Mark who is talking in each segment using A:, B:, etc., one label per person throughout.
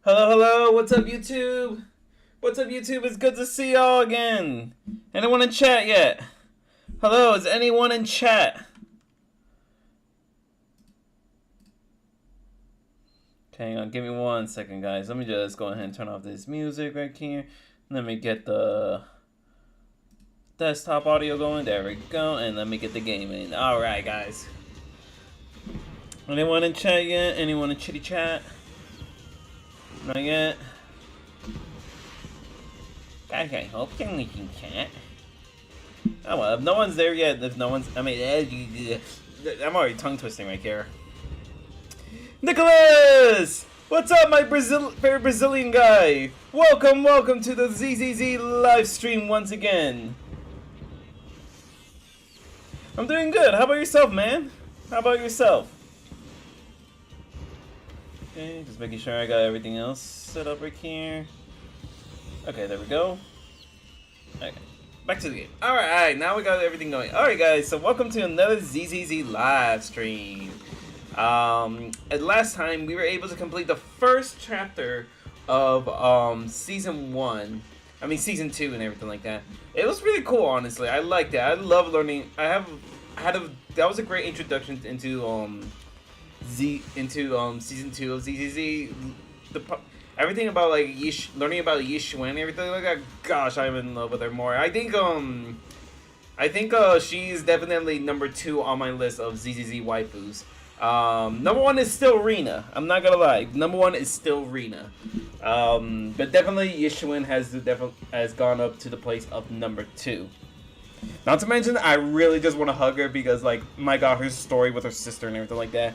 A: Hello, hello, what's up, YouTube? What's up, YouTube? It's good to see y'all again. Anyone in chat yet? Hello, is anyone in chat? Okay, hang on, give me 1 second, guys. Let me just go ahead and turn off this music right here. Let me get the desktop audio going. There we go. And let me get the game in. Alright, guys. Anyone in chat yet? Anyone in chitty chat? Not yet. Guys, I hope you're making chat. Oh well, if no one's there yet, if no one's, I mean, I'm already tongue twisting right here. Nicholas! What's up, my favorite Brazilian guy? Welcome to the ZZZ live stream once again. I'm doing good. How about yourself, man? How about yourself? Okay, just making sure I got everything else set up right here. Okay, there we go. Okay, back to the game. Alright, now we got everything going. Alright guys, so welcome to another ZZZ live stream. At last time, we were able to complete the first chapter of Season 1. I mean, Season 2 and everything like that. It was really cool, honestly. I liked it. I love learning. that was a great introduction into Season 2 of ZZZ. Everything about like learning about Yishun and everything like that. Gosh, I'm in love with her more. I think she's definitely number 2 on my list of ZZZ waifus. Number 1 is still Rina. I'm not gonna lie. Number 1 is still Rina. But definitely Yishun has gone up to the place of number 2. Not to mention, I really just want to hug her because, like, my god, her story with her sister and everything like that.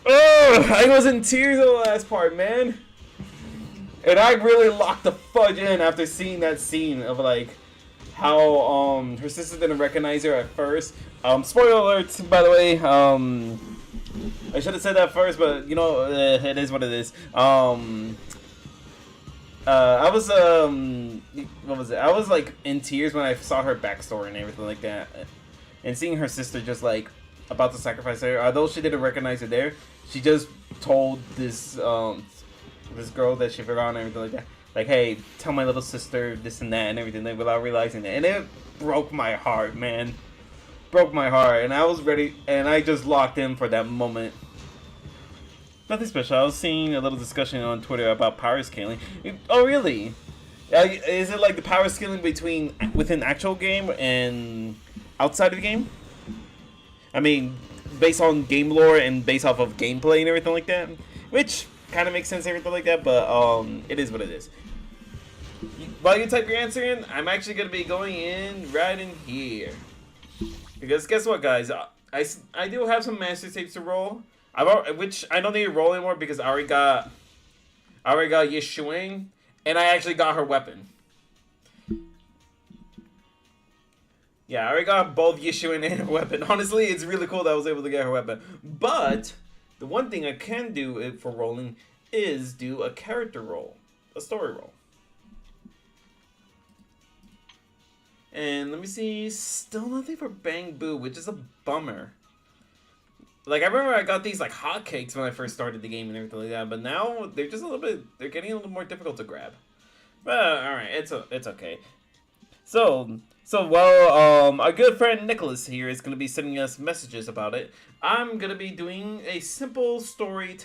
A: Oh, I was in tears in the last part, man. And I really locked the fudge in after seeing that scene of, like, how, her sister didn't recognize her at first. Spoiler alerts, by the way. I should have said that first, but, you know, it is what it is. I was, what was it? I was, like, in tears when I saw her backstory and everything like that. And seeing her sister just, like, about to sacrifice her. Although she didn't recognize her there, she just told this, this girl that she forgot and everything like that. Like, hey, tell my little sister this and that and everything, like, without realizing it. And it broke my heart, man. Broke my heart. And I was ready, and I just locked in for that moment. Nothing special. I was seeing a little discussion on Twitter about power scaling. Oh, really? Is it like the power scaling within actual game and outside of the game? I mean, based on game lore and based off of gameplay and everything like that, which kind of makes sense, everything like that. But it is what it is. While you type your answer in, I'm actually gonna be going in right in here because guess what, guys? I do have some master tapes to roll. Which I don't need to roll anymore because I already got Yishuing, and I actually got her weapon. Yeah, I already got both Yishuing and her weapon. Honestly, it's really cool that I was able to get her weapon. But the one thing I can do for rolling is do a character roll, a story roll. And let me see, still nothing for Bang Boo, which is a bummer. Like, I remember I got these, like, hotcakes when I first started the game and everything like that, but now they're just they're getting a little more difficult to grab. But, alright, it's okay. So while, our good friend Nicholas here is going to be sending us messages about it, I'm going to be doing a simple story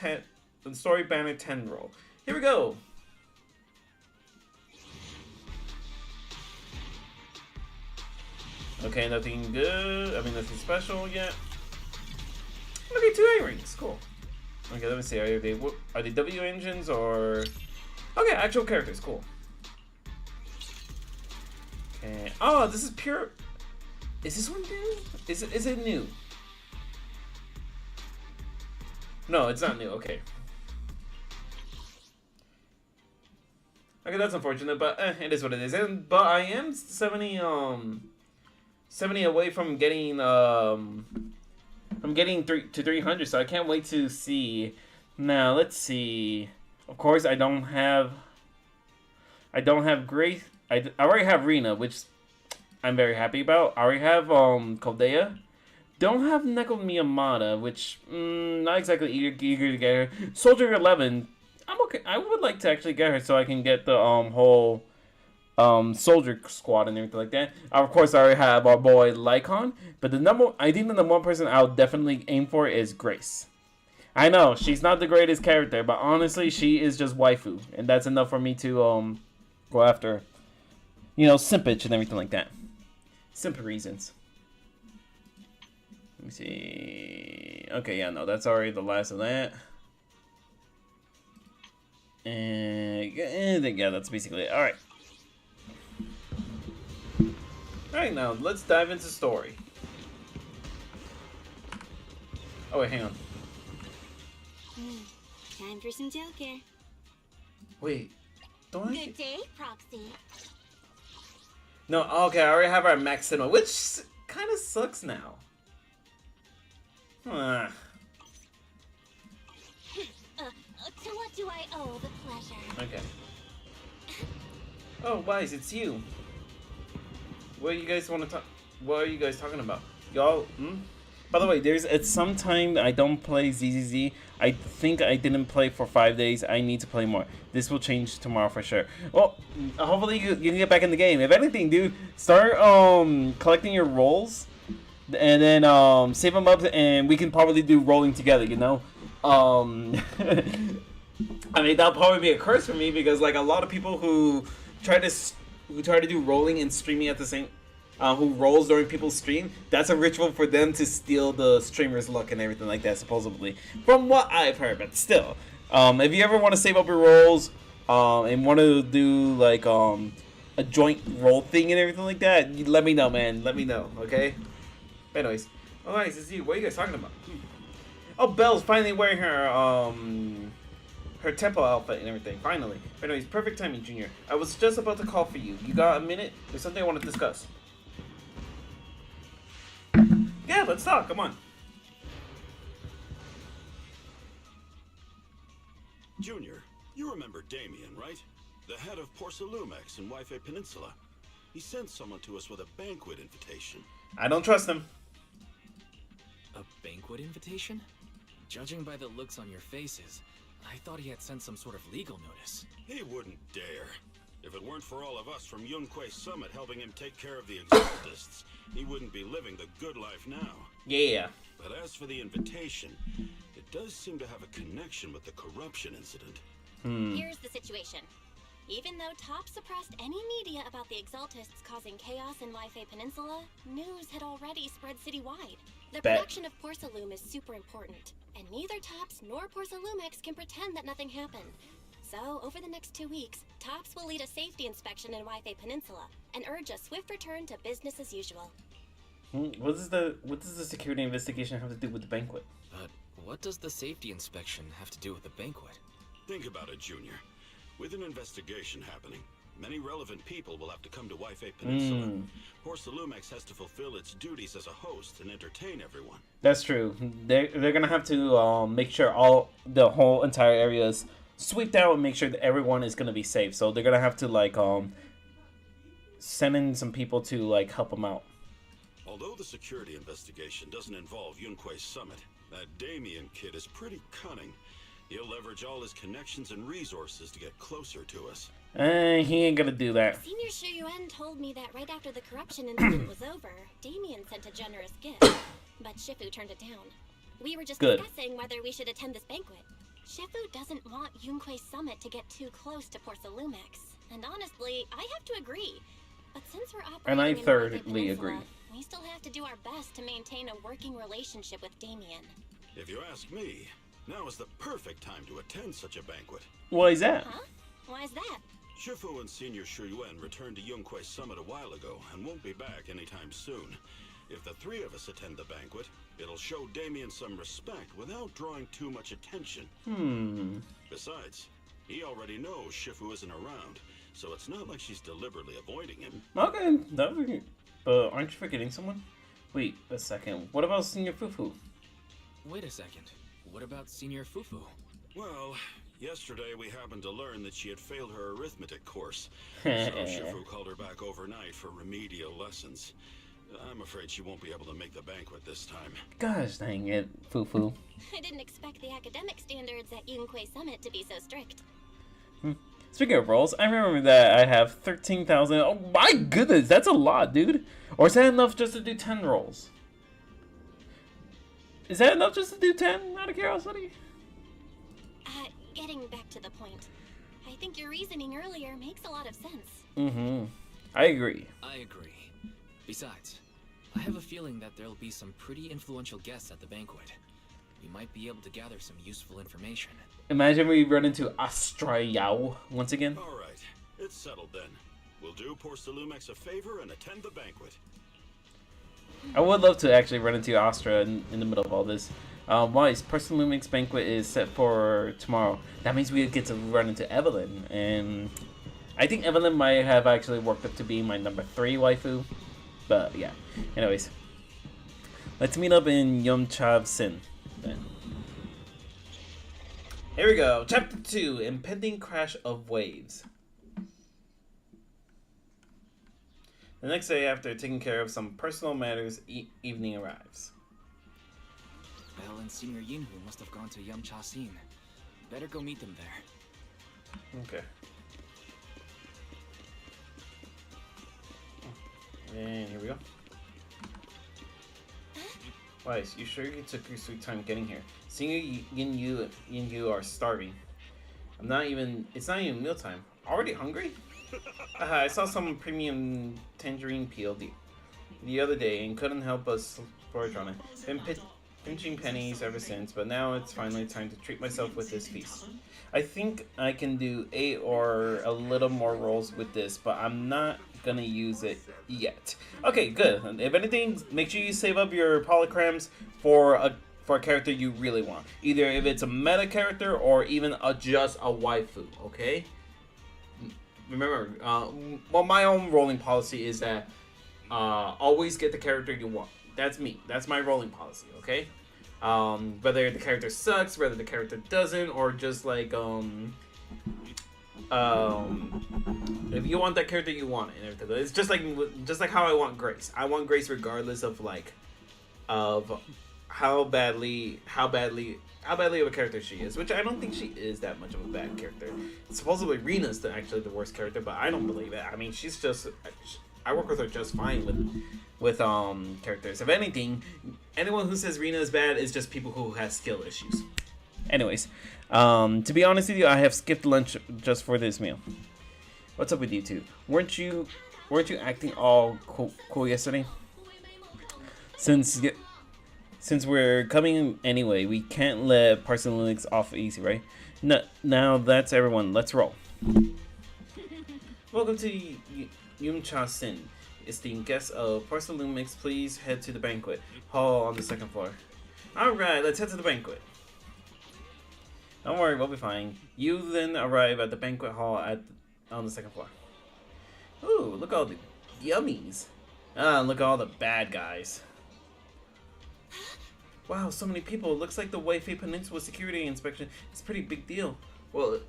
A: banner 10 roll. Here we go! Okay, nothing good, nothing special yet. Okay, 2 A-rings, cool. Okay, let me see, are they W engines or... Okay, actual characters, cool. Okay, oh, this is pure... Is this one new? Is it new? No, it's not new, okay. Okay, that's unfortunate, but it is what it is. But I am 70 away from getting, I'm getting to 300, so I can't wait to see. Now, let's see. Of course, I don't have Grace. I already have Rina, which I'm very happy about. I already have Koldea. Don't have Neko Miyamada, which not exactly eager to get her. Soldier 11. I'm okay. I would like to actually get her so I can get the whole soldier squad and everything like that. Of course, I already have our boy Lycon, but I think the number one person I'll definitely aim for is Grace. I know she's not the greatest character, but honestly, she is just waifu, and that's enough for me to go after, simpage and everything like that. Simple reasons. Let me see. Okay, yeah, no, that's already the last of that. And yeah, that's basically it. All right. Alright, now let's dive into story. Oh wait, hang on.
B: Time for some Joker.
A: Wait, don't I?
B: Good day, Proxy.
A: No, okay, I already have our max cinema, which kind of sucks now.
B: To what do I owe the pleasure?
A: Okay. Oh, Wise, it's you. What are you guys talking about? Y'all, By the way, it's sometime I don't play ZZZ. I think I didn't play for 5 days. I need to play more. This will change tomorrow for sure. Well, hopefully you can get back in the game. If anything, dude, start collecting your rolls, and then save them up, and we can probably do rolling together. I mean, that'll probably be a curse for me because like a lot of people who try to do rolling and streaming at the same, who rolls during people's stream, that's a ritual for them to steal the streamer's luck and everything like that, supposedly. From what I've heard, but still. If you ever want to save up your rolls, and want to do like a joint roll thing and everything like that, let me know, man. Let me know, okay? Anyways, oh nice, it's you. What are you guys talking about? Oh, Belle's finally wearing her temple outfit and everything, finally. But anyways, perfect timing, Junior. I was just about to call for you. You got a minute? There's something I want to discuss. Yeah, let's talk. Come on.
C: Junior, you remember Damien, right? The head of Porcelumex in Wi-Fi Peninsula. He sent someone to us with a banquet invitation.
A: I don't trust him.
D: A banquet invitation? Judging by the looks on your faces, I thought he had sent some sort of legal notice.
C: He wouldn't dare. If it weren't for all of us from Yunquei Summit helping him take care of the Exaltists, he wouldn't be living the good life now.
A: Yeah.
C: But as for the invitation, it does seem to have a connection with the corruption incident.
B: Here's the situation. Even though Top suppressed any media about the Exaltists causing chaos in Wi-Fi Peninsula, news had already spread citywide. The production of Porcelume is super important, and neither Tops nor Porcelumex can pretend that nothing happened. So, over the next 2 weeks, Tops will lead a safety inspection in Wi-Fi Peninsula and urge a swift return to business as usual.
A: What does the security investigation have to do with the banquet?
D: But what does the safety inspection have to do with the banquet?
C: Think about it, Junior. With an investigation happening, many relevant people will have to come to Wi-Fi Peninsula. Porcelumex has to fulfill its duties as a host and entertain everyone.
A: That's true. They're gonna have to make sure the whole entire area is sweeped out and make sure that everyone is gonna be safe. So they're gonna have to like send in some people to like help them out.
C: Although the security investigation doesn't involve Yunquei Summit, that Damien kid is pretty cunning. He'll leverage all his connections and resources to get closer to us.
A: He ain't gonna do that.
B: Senior Shu Yuan told me that right after the corruption incident was over, Damien sent a generous gift, but Shifu turned it down. We were just discussing whether we should attend this banquet. Shifu doesn't want Yunquei Summit to get too close to Porcelumex, and honestly, I have to agree. But since we're operating
A: and I
B: in Wi-Fi
A: thirdly
B: Peninsula,
A: agree.
B: we still have to do our best to maintain a working relationship with Damien.
C: If you ask me, now is the perfect time to attend such a banquet.
A: Why is that?
B: Huh? Why is that?
C: Shifu and Senior Shu Yuan returned to Yunquei Summit a while ago and won't be back anytime soon. If the three of us attend the banquet, it'll show Damien some respect without drawing too much attention. Besides, he already knows Shifu isn't around, so it's not like she's deliberately avoiding him.
A: Okay, but aren't you forgetting someone? Wait a second. What about Senior Fufu?
D: Wait a second. What about Senior Fufu?
C: Well, yesterday we happened to learn that she had failed her arithmetic course, so Shifu called her back overnight for remedial lessons. I'm afraid she won't be able to make the banquet this time.
A: Gosh dang it, Foo.
B: I didn't expect the academic standards at Yunquay Summit to be so strict.
A: Speaking of rolls, I remember that I have 13,000. Oh my goodness, that's a lot, dude. Or is that enough just to do 10 rolls? Is that enough just to do 10 out of curiosity?
B: Getting back to the point, I think your reasoning earlier makes a lot of sense.
A: Mm-hmm. I agree.
D: I agree. Besides, I have a feeling that there'll be some pretty influential guests at the banquet. We might be able to gather some useful information.
A: Imagine we run into Astra Yao once again.
C: All right, it's settled then. We'll do Porcelumex a favor and attend the banquet.
A: I would love to actually run into Astra in the middle of all this. Wise, Porcelumex banquet is set for tomorrow. That means we get to run into Evelyn, and I think Evelyn might have actually worked up to be my number 3 waifu. But yeah, anyways, let's meet up in Yomchav Sin then. Here we go, Chapter 2, Impending Crash of Waves. The next day, after taking care of some personal matters, evening arrives.
D: Belle and Senior Yinhu must have gone to Yamcha-sin. Better go meet them there.
A: Okay. And here we go. Wise, you sure you took your sweet time getting here? Senior Yinhu are starving. It's not even mealtime. Already hungry? I saw some premium tangerine peel the other day and couldn't help but splurge on it. Been pinching pennies ever since, but now it's finally time to treat myself with this feast. I think I can do 8 or a little more rolls with this, but I'm not gonna use it yet. Okay, good. If anything, make sure you save up your polycrams for a character you really want. Either if it's a meta character or even just a waifu, okay? Remember, well, my own rolling policy is that always get the character you want. That's me. That's my rolling policy, okay? Whether the character sucks, whether the character doesn't, or just like, if you want that character, you want it and everything. It's just like how I want Grace. I want Grace regardless of how badly of a character she is, which I don't think she is that much of a bad character. Supposedly Rena's actually the worst character, but I don't believe it. I mean, I work with her just fine with characters. If anything, anyone who says Rena is bad is just people who have skill issues. Anyways, to be honest with you, I have skipped lunch just for this meal. What's up with you two? Weren't you acting all cool yesterday? Since we're coming anyway, we can't let Porcelumex off easy, right? No, now that's everyone. Let's roll. Welcome to Yumcha-sin. Esteemed guests of Porcelumex, please head to the banquet hall on the 2nd floor. Alright, let's head to the banquet. Don't worry, we'll be fine. You then arrive at the banquet hall on the 2nd floor. Ooh, look at all the yummies. Look at all the bad guys. Wow, so many people. It looks like the Waifei Peninsula security inspection is a pretty big deal. Well,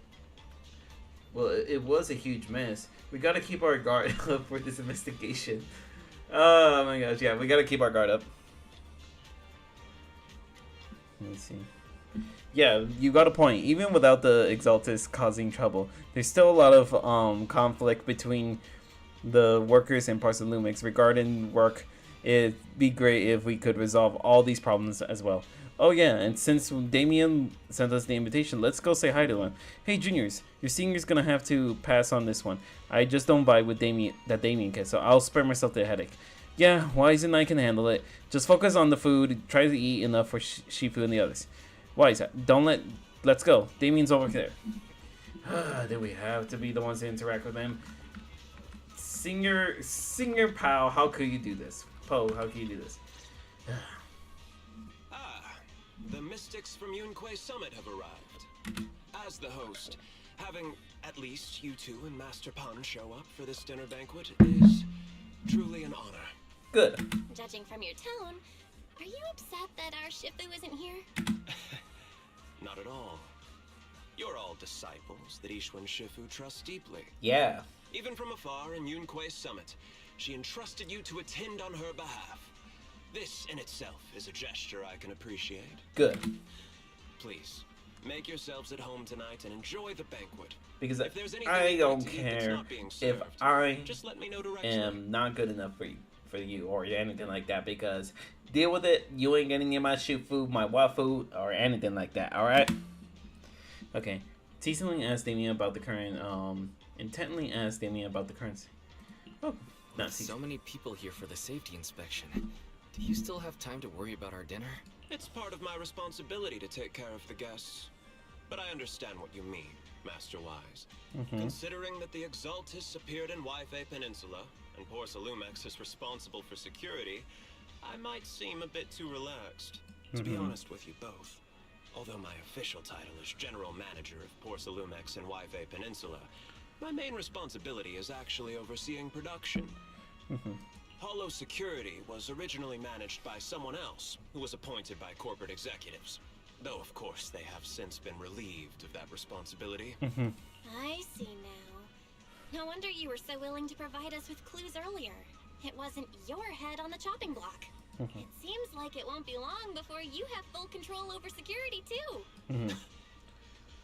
A: it was a huge mess. We gotta keep our guard up for this investigation. Oh my gosh, yeah, we gotta keep our guard up. Let me see. Yeah, you got a point. Even without the Exaltus causing trouble, there's still a lot of conflict between the workers and Porcelumex regarding work. It'd be great if we could resolve all these problems as well. Oh yeah, and since Damien sent us the invitation, let's go say hi to him. Hey juniors, your senior's gonna have to pass on this one. I just don't vibe with Damien kid, so I'll spare myself the headache. Yeah, Wise and I can handle it. Just focus on the food, try to eat enough for Shifu and the others. Wise, let's go. Damien's over there. Then we have to be the ones to interact with him. Senior pal, how could you do this? Poe, how can you do this?
E: The mystics from Yunquay Summit have arrived. As the host, having at least you two and Master Pun show up for this dinner banquet is truly an honor.
A: Good.
B: Judging from your tone, are you upset that our Shifu isn't here?
E: Not at all. You're all disciples that Ishwan Shifu trusts deeply.
A: Yeah.
E: Even from afar in Yunquay Summit, she entrusted you to attend on her behalf. This in itself is a gesture I can appreciate.
A: Good.
E: Please, make yourselves at home tonight and enjoy the banquet.
A: Because
E: If there's anything
A: I
E: you'd like
A: don't
E: to eat that's
A: care
E: not being
A: if
E: served,
A: I
E: just let me know directly.
A: am not good enough for you or anything like that. Because deal with it. You ain't getting in my shoot food, my wild food, or anything like that. All right. Okay. Teasingly asked Damien about the current. Intently asked Damien about the current. Oh, not
D: With so many people here for the safety inspection. Do you still have time to worry about our dinner?
E: It's part of my responsibility to take care of the guests. But I understand what you mean, Master Wise. Considering that the Exaltus appeared in Wi-Fi Peninsula, and Porsalumex is responsible for security, I might seem a bit too relaxed. To be honest with you both, although my official title is General Manager of Porsalumex and Wi-Fi Peninsula, my main responsibility is actually overseeing production. Hollow Security was originally managed by someone else, who was appointed by corporate executives. Though, of course, they have since been relieved of that responsibility.
B: I see now. No wonder you were so willing to provide us with clues earlier. It wasn't your head on the chopping block. It seems like it won't be long before you have full control over security, too.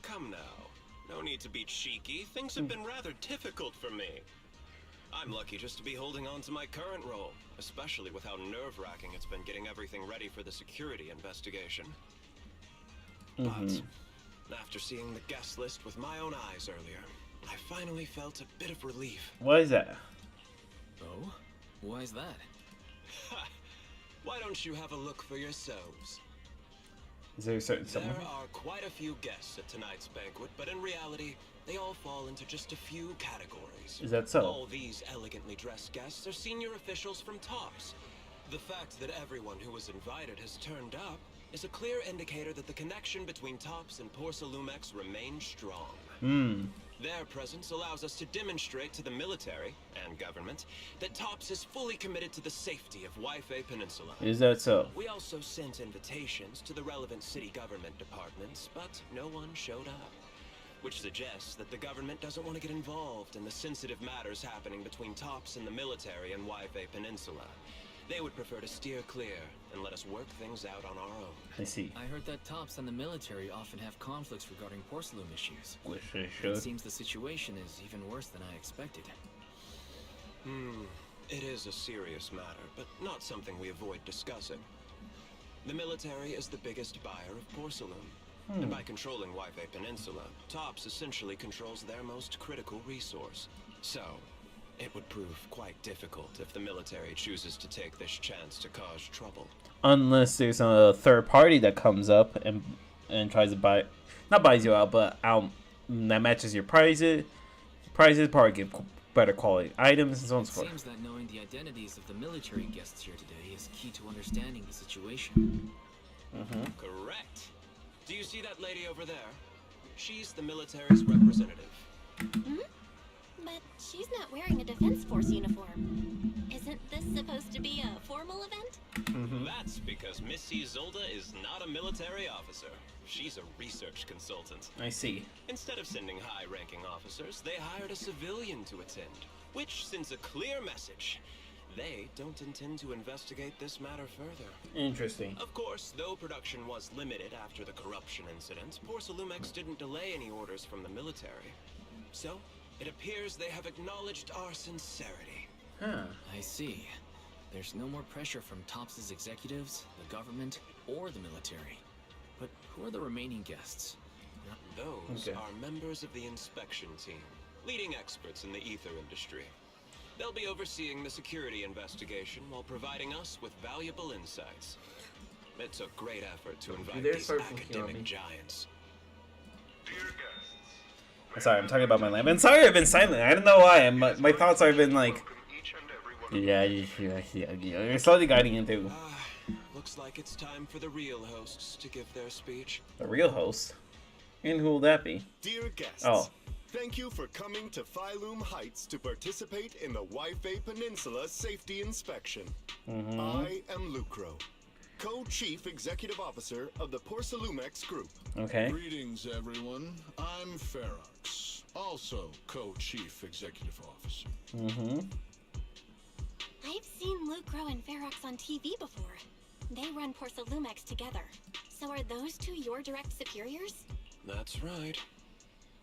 E: Come now. No need to be cheeky. Things have been rather difficult for me. I'm lucky just to be holding on to my current role, especially with how nerve-wracking it's been getting everything ready for the security investigation. But after seeing the guest list with my own eyes earlier, I finally felt a bit of relief.
A: What is that?
D: Oh? Why is that?
E: Why don't you have a look for yourselves?
A: Is there a certain
E: There
A: someone?
E: are quite a few guests at tonight's banquet, but in reality, they all fall into just a few categories.
A: Is that so?
E: All these elegantly dressed guests are senior officials from TOPS. The fact that everyone who was invited has turned up is a clear indicator that the connection between TOPS and Porsalumex remains strong. Their presence allows us to demonstrate to the military and government that TOPS is fully committed to the safety of Wi-Fi Peninsula.
A: Is that so?
E: We also sent invitations to the relevant city government departments, but no one showed up. Which suggests that the government doesn't want to get involved in the sensitive matters happening between TOPS and the military and Wi-Fi Peninsula. They would prefer to steer clear and let us work things out on our own.
A: I see.
D: I heard that TOPS and the military often have conflicts regarding porcelain issues.
A: Wish I
D: It
A: should.
D: seems the situation is even worse than I expected.
E: It is a serious matter, but not something we avoid discussing. The military is the biggest buyer of porcelain. And by controlling Wi-Fi Peninsula, TOPS essentially controls their most critical resource. So, it would prove quite difficult if the military chooses to take this chance to cause trouble.
A: Unless there's a third party that comes up and tries to not buys you out, but that matches your prices. Probably give better quality items and so on and
D: It
A: so forth.
D: seems that knowing the identities of the military guests here today is key to understanding the situation.
E: Correct. Do you see that lady over there? She's the military's representative.
B: But she's not wearing a Defense Force uniform. Isn't this supposed to be a formal event?
E: That's because Missy Zolda is not a military officer. She's a research consultant.
A: I see.
E: Instead of sending high-ranking officers, they hired a civilian to attend, which sends a clear message. They don't intend to investigate this matter further.
A: Interesting.
E: Of course, though production was limited after the corruption incident, Porsalumex didn't delay any orders from the military. So, it appears they have acknowledged our sincerity.
D: I see. There's no more pressure from TOPS' executives, the government, or the military. But who are the remaining guests?
E: Those
A: Okay.
E: are members of the inspection team, leading experts in the ether industry. They'll be overseeing the security investigation while providing us with valuable insights. It took great effort to invite
A: dare
E: these
A: start from here on me.
E: academic giants.
A: Sorry, I'm talking about my lamp. And sorry, I've been silent. I don't know why. My thoughts have been like, yeah. You're slowly guiding into
E: Looks like it's time for the real hosts to give their speech.
A: the real host. And who will that be?
F: Dear guests,
A: Oh.
F: thank you for coming to Phylum Heights to participate in the Wi-Fi Peninsula Safety Inspection. I am Lucro, Co-Chief Executive Officer of the Porsalumex Group.
A: Okay.
G: Greetings, everyone. I'm Ferox, also Co-Chief Executive Officer.
B: I've seen Lucro and Ferox on TV before. They run Porcelumex together. So are those two your direct superiors?
E: That's right.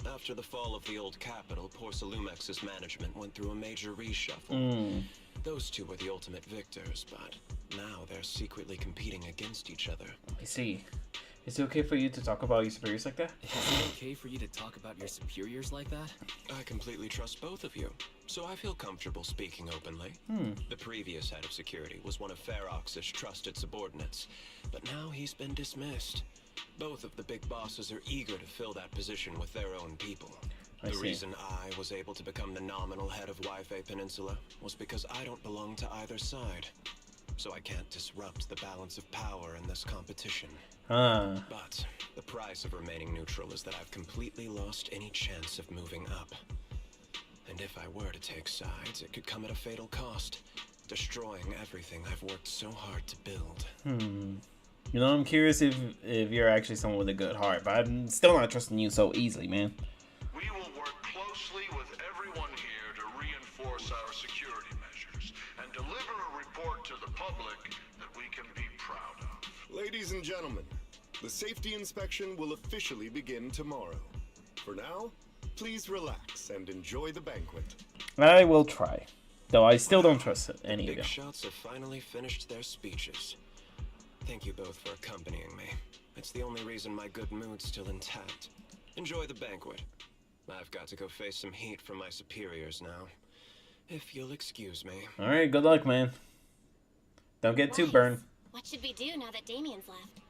E: After the fall of the old capital, Porcelumex's management went through a major reshuffle. Those two were the ultimate victors, but now they're secretly competing against each other.
A: I see. Is it okay for you to talk about your superiors like that?
D: Is it okay for you to talk about your superiors like that?
E: I completely trust both of you, so I feel comfortable speaking openly. The previous head of security was one of Ferox's trusted subordinates, but now he's been dismissed. Both of the big bosses are eager to fill that position with their own people. The reason I was able to become the nominal head of Wi-Fi Peninsula was because I don't belong to either side. So I can't disrupt the balance of power in this competition. But the price of remaining neutral is that I've completely lost any chance of moving up. And if I were to take sides, it could come at a fatal cost, destroying everything I've worked so hard to build.
A: You know, I'm curious if you're actually someone with a good heart, but I'm still not trusting you so easily, man.
G: We will work closely with everyone here to reinforce our security measures and deliver a report to the public that we can be proud of.
F: Ladies and gentlemen, the safety inspection will officially begin tomorrow. For now, please relax and enjoy the banquet.
A: I will try, though I still don't trust any of you.
E: Big shots have finally finished their speeches. Thank you both for accompanying me. It's the only reason my good mood's still intact. Enjoy the banquet. I've got to go face some heat from my superiors now. If you'll excuse me.
A: Alright, good luck, man. Don't get too burned.
B: What should we do now that Damien's left?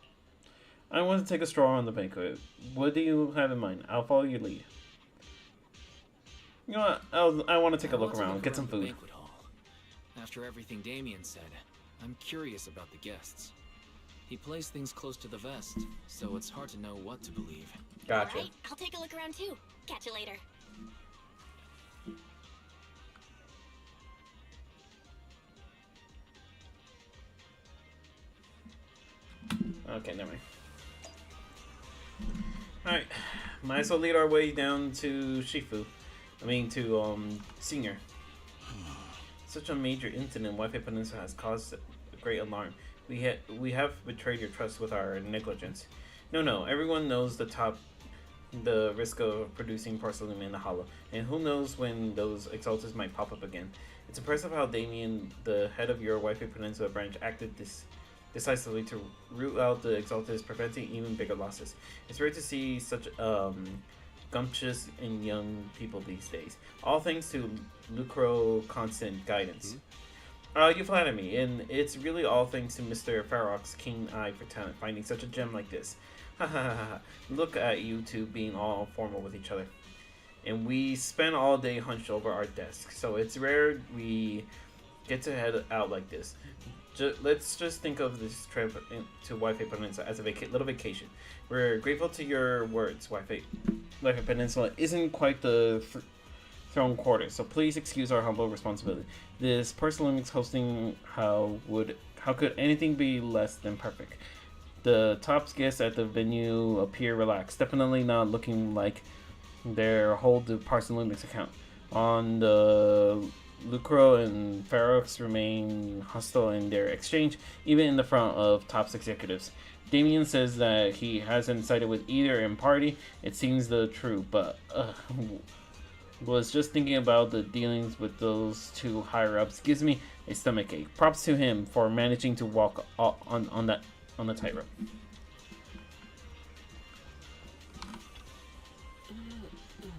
A: I want to take a stroll on the banquet. What do you have in mind? I'll follow your lead. You know what? I want to take a look around, get some
D: the
A: food.
D: banquet hall. After everything Damien said, I'm curious about the guests. He plays things close to the vest, so it's hard to know what to believe.
A: Gotcha.
B: Alright, I'll take a look around too. Catch you later.
A: Okay, never mind. Alright, might as well lead our way down to Shifu. To Senior. Such a major incident Wi-Fi Peninsula has caused great alarm. We have betrayed your trust with our negligence. No, everyone knows the risk of producing porcelain in the hollow, and who knows when those exalters might pop up again. It's impressive how Damien, the head of your Wi-Fi Peninsula branch, acted decisively to root out the exalters, preventing even bigger losses. It's rare to see such gumptious and young people these days. All thanks to Lucro constant guidance. You flatter me, and it's really all thanks to Mr. Ferox's keen eye for talent, finding such a gem like this. Ha ha ha ha. Look at you two being all formal with each other. And we spend all day hunched over our desks, so it's rare we get to head out like this. Let's just think of this trip to Wi-Fi Peninsula as a little vacation. We're grateful to your words. Wi-Fi Peninsula isn't quite the throne quarter, so please excuse our humble responsibility. This porcelain hosting, how could anything be less than perfect? The top guests at the venue appear relaxed, definitely not looking like their whole Porcelumix account. On the Lucro and Ferox remain hostile in their exchange, even in the front of Top's executives. Damien says that he hasn't sided with either in party. It seems the true, but was just thinking about the dealings with those two higher ups gives me a stomachache. Props to him for managing to walk on the tightrope.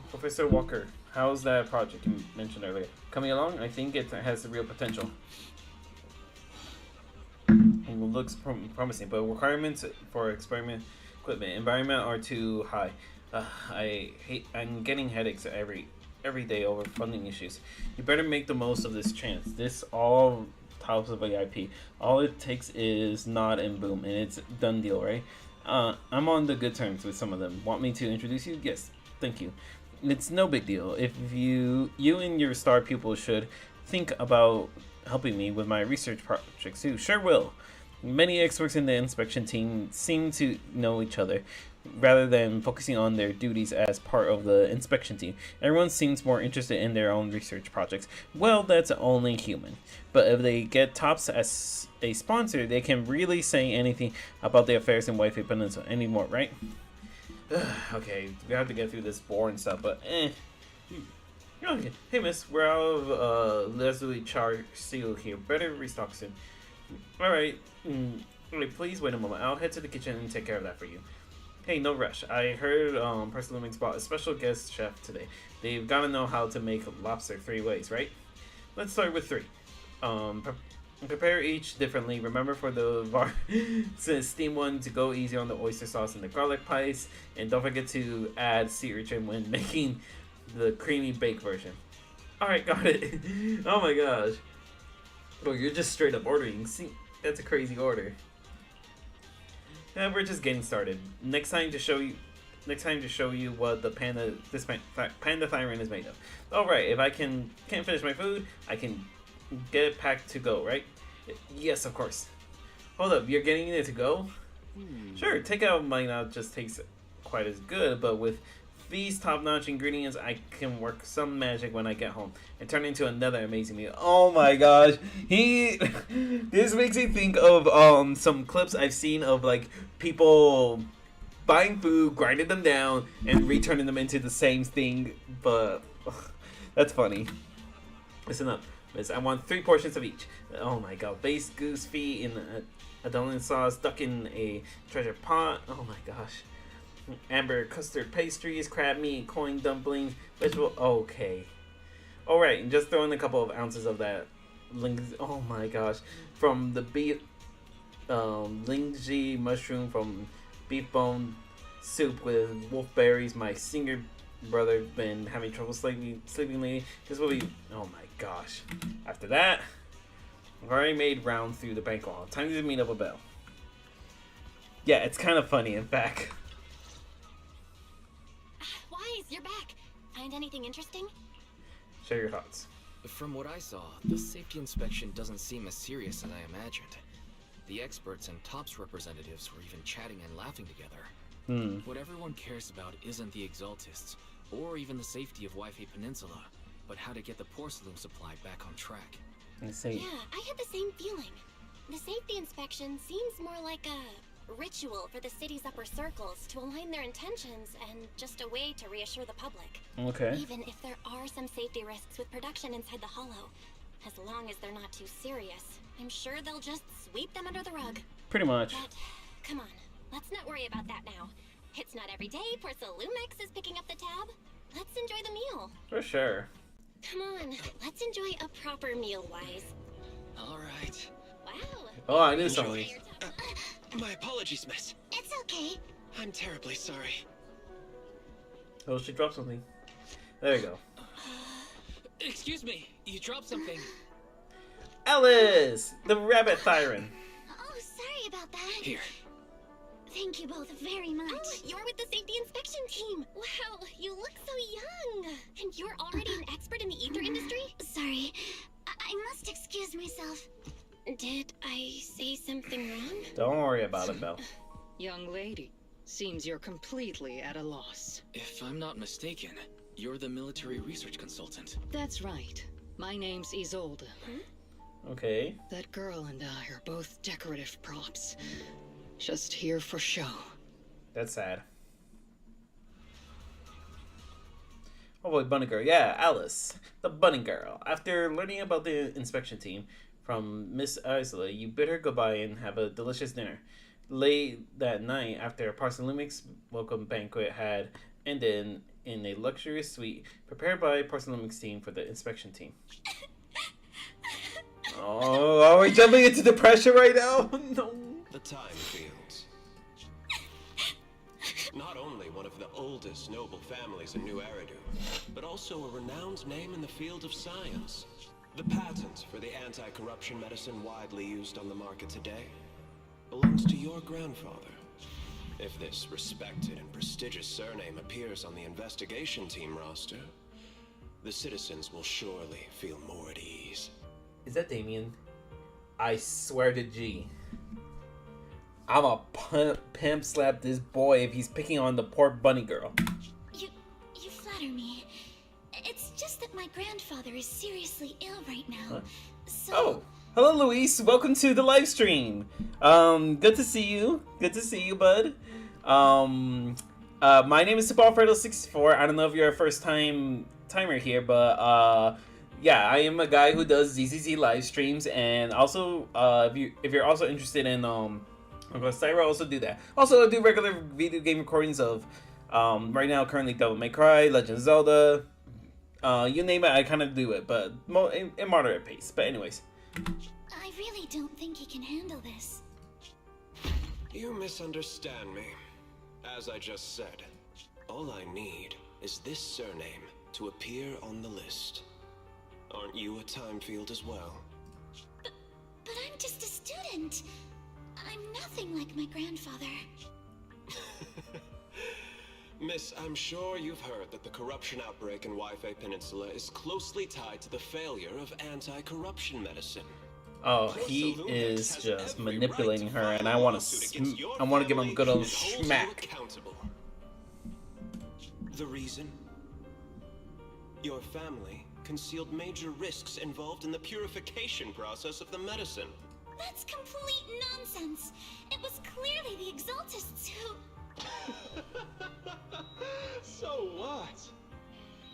A: Professor Walker, how's that project you mentioned earlier coming along? I think it has real potential. It looks promising, but requirements for experiment equipment environment are too high. I'm getting headaches every day over funding issues. You better make the most of this chance. This all tops of VIP. All it takes is nod and boom, and it's done deal, right? I'm on the good terms with some of them. Want me to introduce you? Yes, thank you. It's no big deal. If you and your star pupils should think about helping me with my research projects too. Sure will. Many experts in the inspection team seem to know each other, rather than focusing on their duties as part of the inspection team. Everyone seems more interested in their own research projects. Well, that's only human. But if they get Tops as a sponsor, they can really say anything about the affairs in White Peninsula anymore, right? Okay, we have to get through this boring stuff, but Okay. Hey, miss, we're out of Leslie Char Seal here. Better restock soon. Alright. Alright, please wait a moment. I'll head to the kitchen and take care of that for you. Hey, no rush. I heard Parsalumix brought a special guest chef today. They've got to know how to make lobster 3 ways, right? Let's start with 3. Prepare each differently. Remember for the steam one to go easy on the oyster sauce and the garlic pies. And don't forget to add sea urchin when making the creamy baked version. Alright, got it. Oh my gosh. Oh, you're just straight up ordering. See, that's a crazy order. And we're just getting started. Next time to show you what the panda thyrin is made of. Alright, if I can't finish my food, I can get it packed to go, right? Yes, of course. Hold up, you're getting it to go? Sure, takeout might not just taste quite as good, but with these top-notch ingredients, I can work some magic when I get home and turn into another amazing meal. Oh my gosh, this makes me think of some clips I've seen of like people buying food, grinding them down, and returning them into the same thing. But that's funny. Listen up, miss. I want 3 portions of each. Oh my god, based goose feet in a dumpling sauce, stuck in a treasure pot. Oh my gosh. Amber custard pastries, crab meat, coin dumplings, vegetable. Okay. Alright, and just throw in a couple of ounces of that. Oh my gosh. From the beef. Lingji mushroom from beef bone soup with wolfberries. My singer brother been having trouble sleeping lately. This will be. Oh my gosh. After that, I've already made round through the bank hall. Time to meet up with Belle. Yeah, it's kind of funny, in fact.
B: You're back. Find anything interesting?
A: Share your thoughts.
D: From what I saw, the safety inspection doesn't seem as serious as I imagined. The experts and Tops representatives were even chatting and laughing together. What everyone cares about isn't the Exaltists, or even the safety of Wi-Fi Peninsula, but how to get the porcelain supply back on track.
A: I see.
B: Yeah, I had the same feeling. The safety inspection seems more like a ritual for the city's upper circles to align their intentions and just a way to reassure the public.
A: Okay.
B: Even if there are some safety risks with production inside the hollow, as long as they're not too serious, I'm sure they'll just sweep them under the rug.
A: Pretty much.
B: But come on, let's not worry about that now. It's not every day Porsalumix is picking up the tab. Let's enjoy the meal.
A: For sure.
B: Come on, let's enjoy a proper meal, Wise.
D: All right.
B: Wow.
A: Oh, I knew something.
E: My apologies, miss.
B: It's okay.
E: I'm terribly sorry.
A: Oh, she dropped something. There you go.
D: Excuse me, you dropped something.
A: Alice! The rabbit thyrin.
B: Oh, sorry about that.
D: Here.
B: Thank you both very much. Oh, you're with the safety inspection team. Wow, you look so young. And you're already an expert in the ether industry? Sorry, I must excuse myself. Did I say something wrong?
A: Don't worry about it, Belle.
H: Young lady, seems you're completely at a loss.
D: If I'm not mistaken, you're the military research consultant.
H: That's right. My name's Isolde.
A: Okay.
H: That girl and I are both decorative props. Just here for show.
A: That's sad. Oh boy, bunny girl. Yeah, Alice. The bunny girl. After learning about the inspection team from Miss Isola, you bid her goodbye and have a delicious dinner. Late that night, after Parsalumix welcome banquet had ended in a luxurious suite prepared by Parsalumix team for the inspection team. Oh, are we jumping into the pressure right now? No.
E: The time fields. Not only one of the oldest noble families in New Eridu, but also a renowned name in the field of science. The patent for the anti-corruption medicine widely used on the market today belongs to your grandfather. If this respected and prestigious surname appears on the investigation team roster, the citizens will surely feel more at ease.
A: Is that Damien? I swear to G. I'ma pimp slap this boy if he's picking on the poor bunny girl.
B: You flatter me. It's just that my grandfather is seriously ill right now. So...
A: Oh, hello, Luis. Welcome to the live stream. Good to see you. Good to see you, bud. My name is Alfredo64. I don't know if you're a first timer here, but yeah, I am a guy who does ZZZ live streams, and also if you're also interested in Cyber, I also do that. Also, I do regular video game recordings of right now currently Devil May Cry, Legend of Zelda. You name it, I kind of do it, but in moderate pace. But anyways.
B: I really don't think he can handle this.
E: You misunderstand me. As I just said, all I need is this surname to appear on the list. Aren't you a time field as well?
B: But I'm just a student. I'm nothing like my grandfather.
E: Miss, I'm sure you've heard that the corruption outbreak in Wi-Fi Peninsula is closely tied to the failure of anti-corruption medicine.
A: Oh, he is just manipulating her, and I want to give him a good old smack.
E: The reason? Your family concealed major risks involved in the purification process of the medicine.
B: That's complete nonsense. It was clearly the Exaltists who...
E: So what?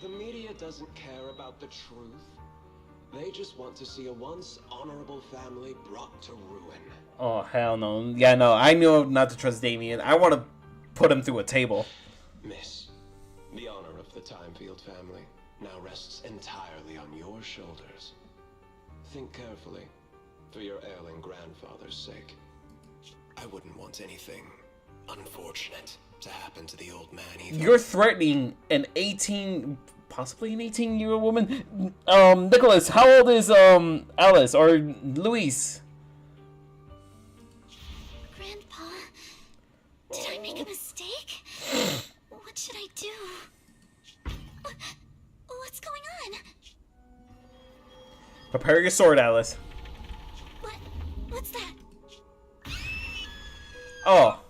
E: The media doesn't care about the truth. They just want to see a once honorable family brought to ruin.
A: Oh, hell no. Yeah, no, I knew not to trust Damien. I want to put him through a table.
E: Miss, the honor of the Timefield family now rests entirely on your shoulders. Think carefully, for your ailing grandfather's sake. I wouldn't want anything unfortunate to happen to the old man either.
A: You're threatening an possibly an 18-year-old woman? Nicholas, how old is, Alice, or Luis?
B: Grandpa, did I make a mistake? What should I do? What's going on?
A: Prepare your sword, Alice.
B: What's that?
A: Oh.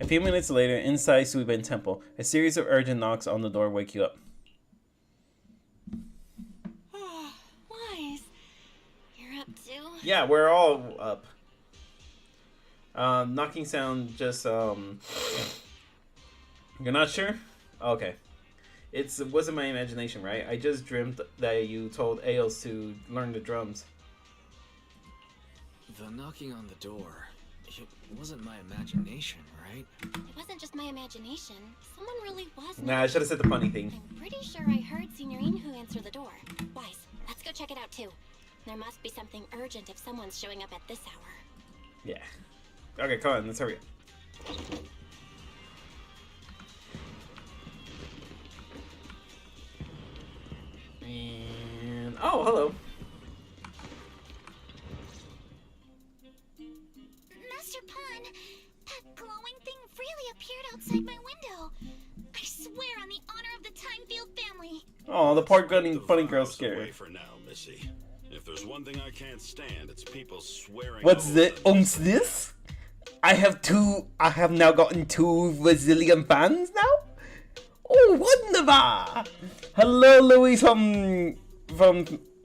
A: A few minutes later, inside Suiben Temple, a series of urgent knocks on the door wake you up.
B: Wise. You're up too?
A: Yeah, we're all up. Knocking sound just, You're not sure? Okay. It wasn't my imagination, right? I just dreamt that you told Ails to learn the drums.
D: The knocking on the door. It wasn't my imagination, right?
B: It wasn't just my imagination. Someone really was.
A: Nah, I should have said the funny thing.
B: I'm pretty sure I heard Signorine who answered the door. Wise, let's go check it out too. There must be something urgent if someone's showing up at this hour.
A: Yeah. Okay, come on, let's hurry up. And oh, hello.
B: Master Pun, that glowing thing really appeared outside my window. I swear on the honor of the Timefield family.
A: Oh, the poor bunny girl scared.
C: For now, Missy. If there's one thing I can't stand, it's people swearing.
A: What's this? I have now gotten 2 Brazilian fans now? Oh, wonderful! Hello, Luis from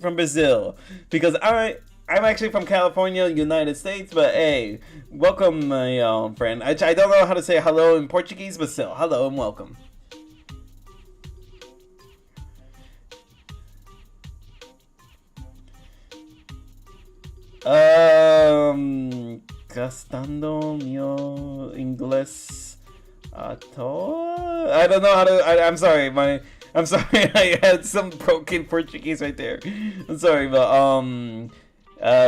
A: Brazil. Because I'm actually from California, United States, but hey, welcome, my friend. I don't know how to say hello in Portuguese, but still, hello and welcome. Gastando mio inglés a todo. I don't know how to. I'm sorry. I'm sorry. I had some broken Portuguese right there. I'm sorry, but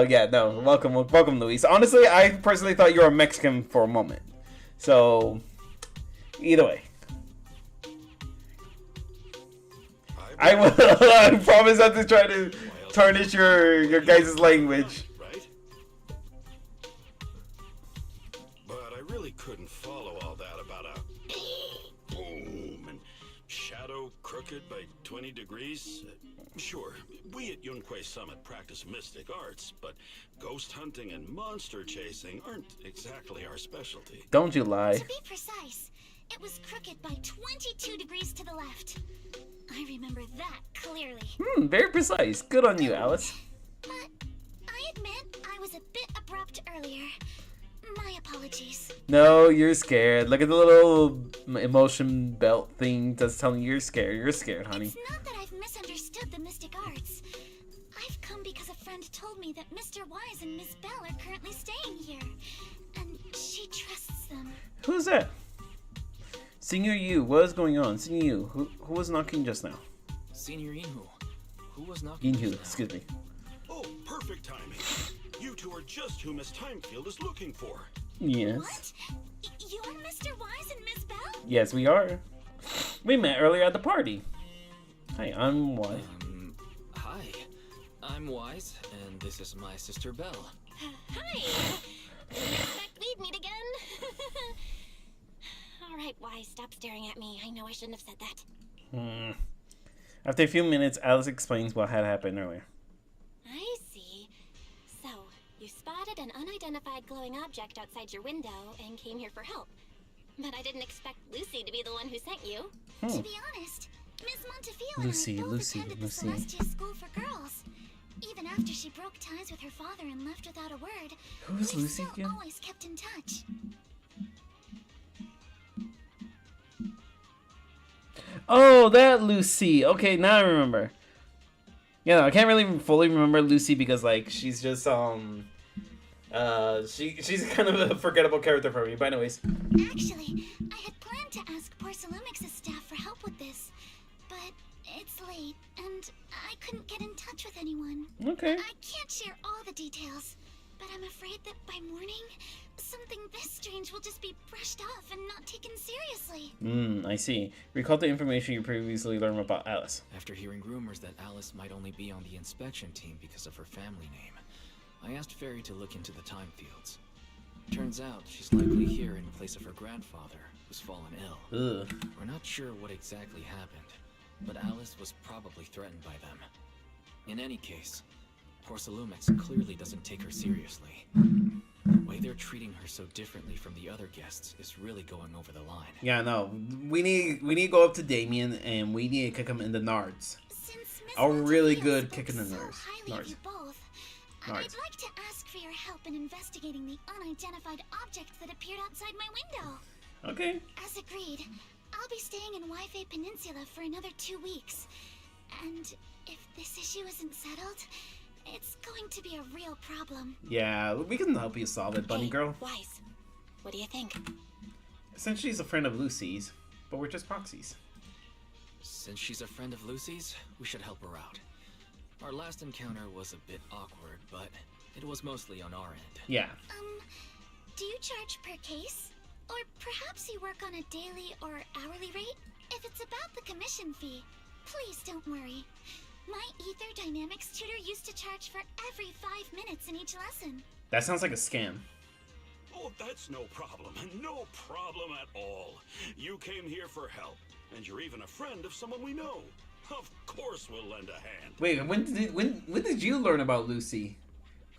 A: yeah, no. Welcome, Luis. Honestly, I personally thought you were Mexican for a moment. So, either way, I will. I promise not to try to tarnish your guys' language.
C: Couldn't follow all that about a boom and shadow crooked by 20 degrees? Sure, we at Yunquei Summit practice mystic arts, but ghost hunting and monster chasing aren't exactly our specialty.
A: Don't you lie.
B: To be precise, it was crooked by 22 degrees to the left. I remember that clearly.
A: Very precise. Good on you, Alice.
B: But I admit I was a bit abrupt earlier. My apologies.
A: No, you're scared. Look at the little emotion belt thing that's telling you you're scared. You're scared, honey.
B: It's not that I've misunderstood the mystic arts. I've come because a friend told me that Mr. Wise and Miss Bell are currently staying here. And she trusts them.
A: Who's that? Senior Yu, what is going on? Senior Yu, who was knocking just now?
D: Senior Yinhu. Who was knocking?
A: Yinhu, excuse me.
C: Oh, perfect timing. You two are just who Miss Timefield is looking for.
A: Yes.
B: What? You're Mr. Wise and Miss Bell?
A: Yes, we are. We met earlier at the party. Hi, I'm Wise.
D: Hi. I'm Wise, and this is my sister Belle.
B: Hi. Didn't expect we'd meet again. All right, Wise, stop staring at me. I know I shouldn't have said that.
A: After a few minutes, Alice explains what had happened earlier.
B: I see. So, you spotted an unidentified glowing object outside your window and came here for help. But I didn't expect Lucy to be the one who sent you. To be honest, Ms. Montefiore and I both attended the Celestia School for Girls. Even after she broke ties with her father and left without a word,
A: Who is
B: we
A: Lucy
B: still
A: again?
B: always kept in touch.
A: Oh, that Lucy. Okay, now I remember. Yeah, no, I can't really fully remember Lucy because like she's just she's kind of a forgettable character for me. But anyways.
B: Actually, I had planned to ask Porcelumix's staff for help with this, but it's late and I couldn't get in touch with anyone.
A: Okay.
B: I can't share all the details, but I'm afraid that by morning, something this strange will just be brushed off and not taken seriously.
A: I see. Recall the information you previously learned about Alice.
D: After hearing rumors that Alice might only be on the inspection team because of her family name, I asked Fairy to look into the time fields. Turns out she's likely here in place of her grandfather, who's fallen ill.
A: Ugh.
D: We're not sure what exactly happened, but Alice was probably threatened by them. In any case, Porcelumix clearly doesn't take her seriously. The way they're treating her so differently from the other guests is really going over the line.
A: Yeah, no. We need to go up to Damien and we need to kick him in the nards.
B: Since Miss
A: A really
B: Montefiore
A: good
B: spoke
A: kick in the
B: so
A: nards.
B: highly of you both, I'd
A: Nards.
B: like to ask for your help in investigating the unidentified object that appeared outside my window.
A: Okay.
B: As agreed, I'll be staying in Wi-Fi Peninsula for another 2 weeks. And if this issue isn't settled, it's going to be a real problem.
A: Yeah, we can help you solve it, bunny
B: Hey,
A: girl.
B: Wise, what do you think?
A: Since she's a friend of Lucy's, but we're just proxies.
D: Since she's a friend of Lucy's, we should help her out. Our last encounter was a bit awkward, but it was mostly on our end.
A: Yeah.
B: Do you charge per case? Or perhaps you work on a daily or hourly rate? If it's about the commission fee, please don't worry. My Ether Dynamics tutor used to charge for every 5 minutes in each lesson.
A: That sounds like a scam.
C: Oh, that's no problem. No problem at all. You came here for help, and you're even a friend of someone we know. Of course we'll lend a hand.
A: Wait, when did you learn about Lucy?